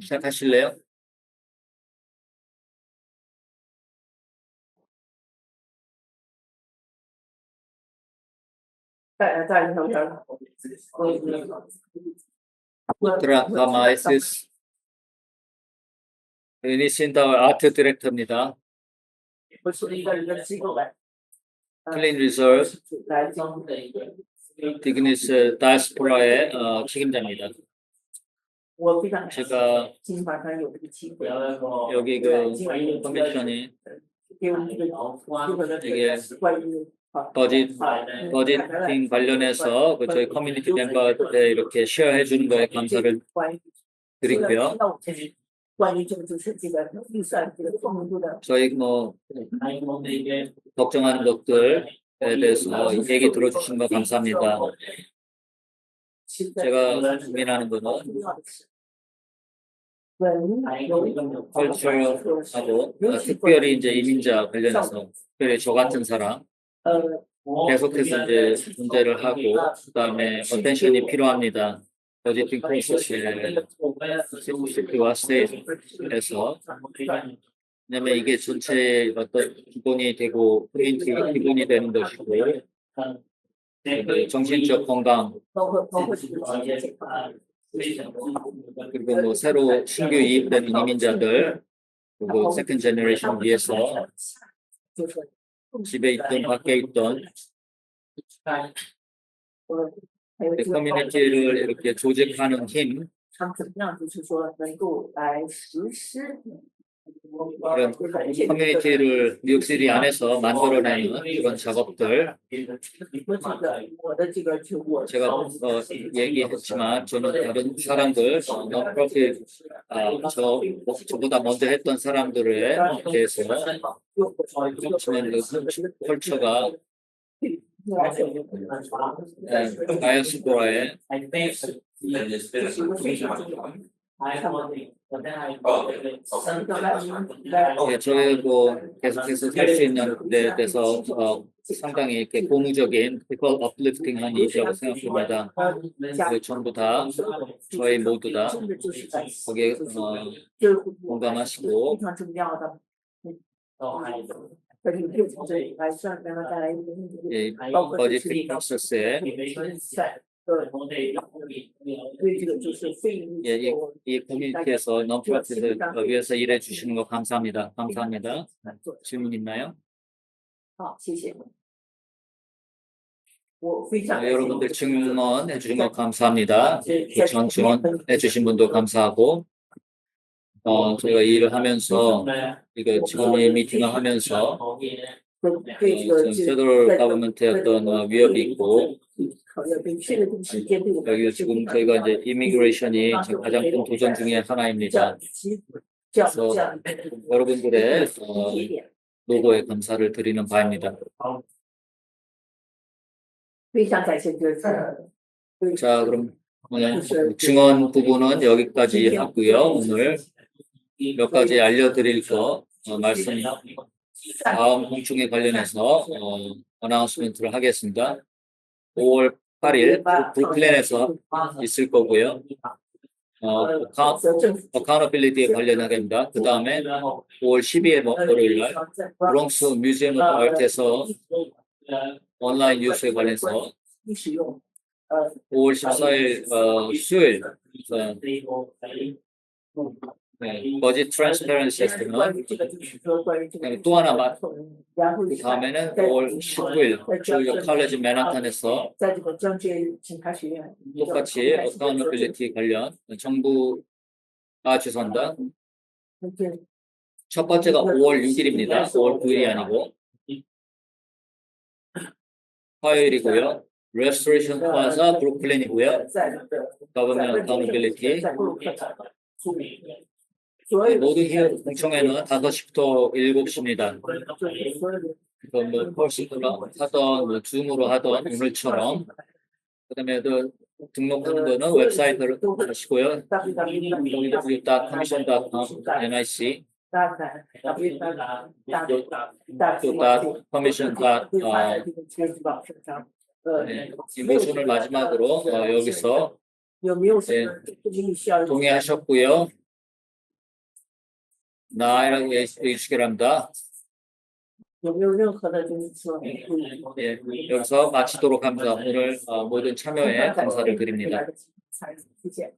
E: 시작하실래요? 드라카마이시스 유니신더 아트 디렉터입니다. 클린 리서브 디그니스 다이스포라의 책임자입니다. 제가 여기 그 컨벤션이 이게 버짓팅 관련해서 그 저희 커뮤니티 멤버한테 이렇게 쉐어해 주는 거에 감사를 드리고요. 저희 뭐 걱정하는 것들에 대해서 얘기 들어주신 거 감사합니다. 제가 고민하는 거는 컬처하고 특별히 이제 이민자 관련해서 특별히 저 같은 사람 계속해서 이제 문제를 하고 그다음에 어텐션이 필요합니다. 버짓팅 프로세스에 시티와 스테이트에서 왜냐면 이게 전체의 어떤 기본이 되고 포인트 기본이 되는 것이고 정신적 건강 그리고 뭐 새로 신규 이입되는 이민자들 그리고 세컨 제너레이션 위해서 집에 있던 밖에 있던 커뮤니티를 이렇게 조직하는 힘 이런 커뮤니티를 뉴욕시티 안에서 만들어내는 이런 작업들 제가 얘기했지만 저는 다른 사람들 non-profit 저보다 먼저 했던 사람들에 대해서 저는 그 컬처가 다이아스포라의 저희도 계속해서 할 수 있는 데 대해서 상당히 이렇게 고무적인 people uplifting한 일이라고 생각합니다. 전부 다 저희 모두 다 거기에 공감하시고 버짓팅 프로세스에 이 커뮤니티에서 non-profit을 위해서 일해 주시는 거 감사합니다. 감사합니다. 질문 있나요? 여러분들 증언해 주신 거 감사합니다. 전 증언해 주신 분도 감사하고 저희가 이 일을 하면서 이거 지금 이 미팅을 하면서 페더럴 가버먼트의 어떤 위협이 있고 여기 지금 저희가 이제 이미그레이션이 가장 큰 도전 중에 하나입니다. 그래서 여러분들의 노고에 감사를 드리는 바입니다. 자, 그럼 오늘 증언 부분은 여기까지 하고요. 오늘 몇 가지 알려드릴 거 말씀 다음 공청회 관련해서 어나운스먼트를 하겠습니다. 5월 8일 브루클린에서 있을 거고요. 어카운터빌리티에 관련하겠습니다. 그 다음에 5월 12일 월요일 날 브롱스 뮤지엄 오브 아트에서 온라인 뉴스에 관해서 5월 14일 수요일 버짓 트랜스퍼런시 했으면 또 하나 그 다음에는 5월 19일 조지아 칼리지 맨하탄에서 똑같이 어카운터빌리티 관련 죄송합니다. 첫 번째가 5월 6일입니다. 5월 9일이 아니고 화요일이고요. 레스토레이션 플라자 브루클린이고요. Government Accountability 모든 공청회는 5시부터 7시입니다. 뭐 펄스로 하던 뭐 줌으로 하던 오늘처럼 그다음에 또 등록하는 거는 웹사이트를 하시고요. www.commission.com nic 네, 이 모션을 마지막으로 여기서
F: 有没有什么不经意需要
E: 동의하셨고요. 나이라고 해주시기 바랍니다.
F: 有没有任何的就是说
E: 예, 여기서 마치도록 합니다. 오늘 모든 참여에 감사를 드립니다.
F: 谢谢。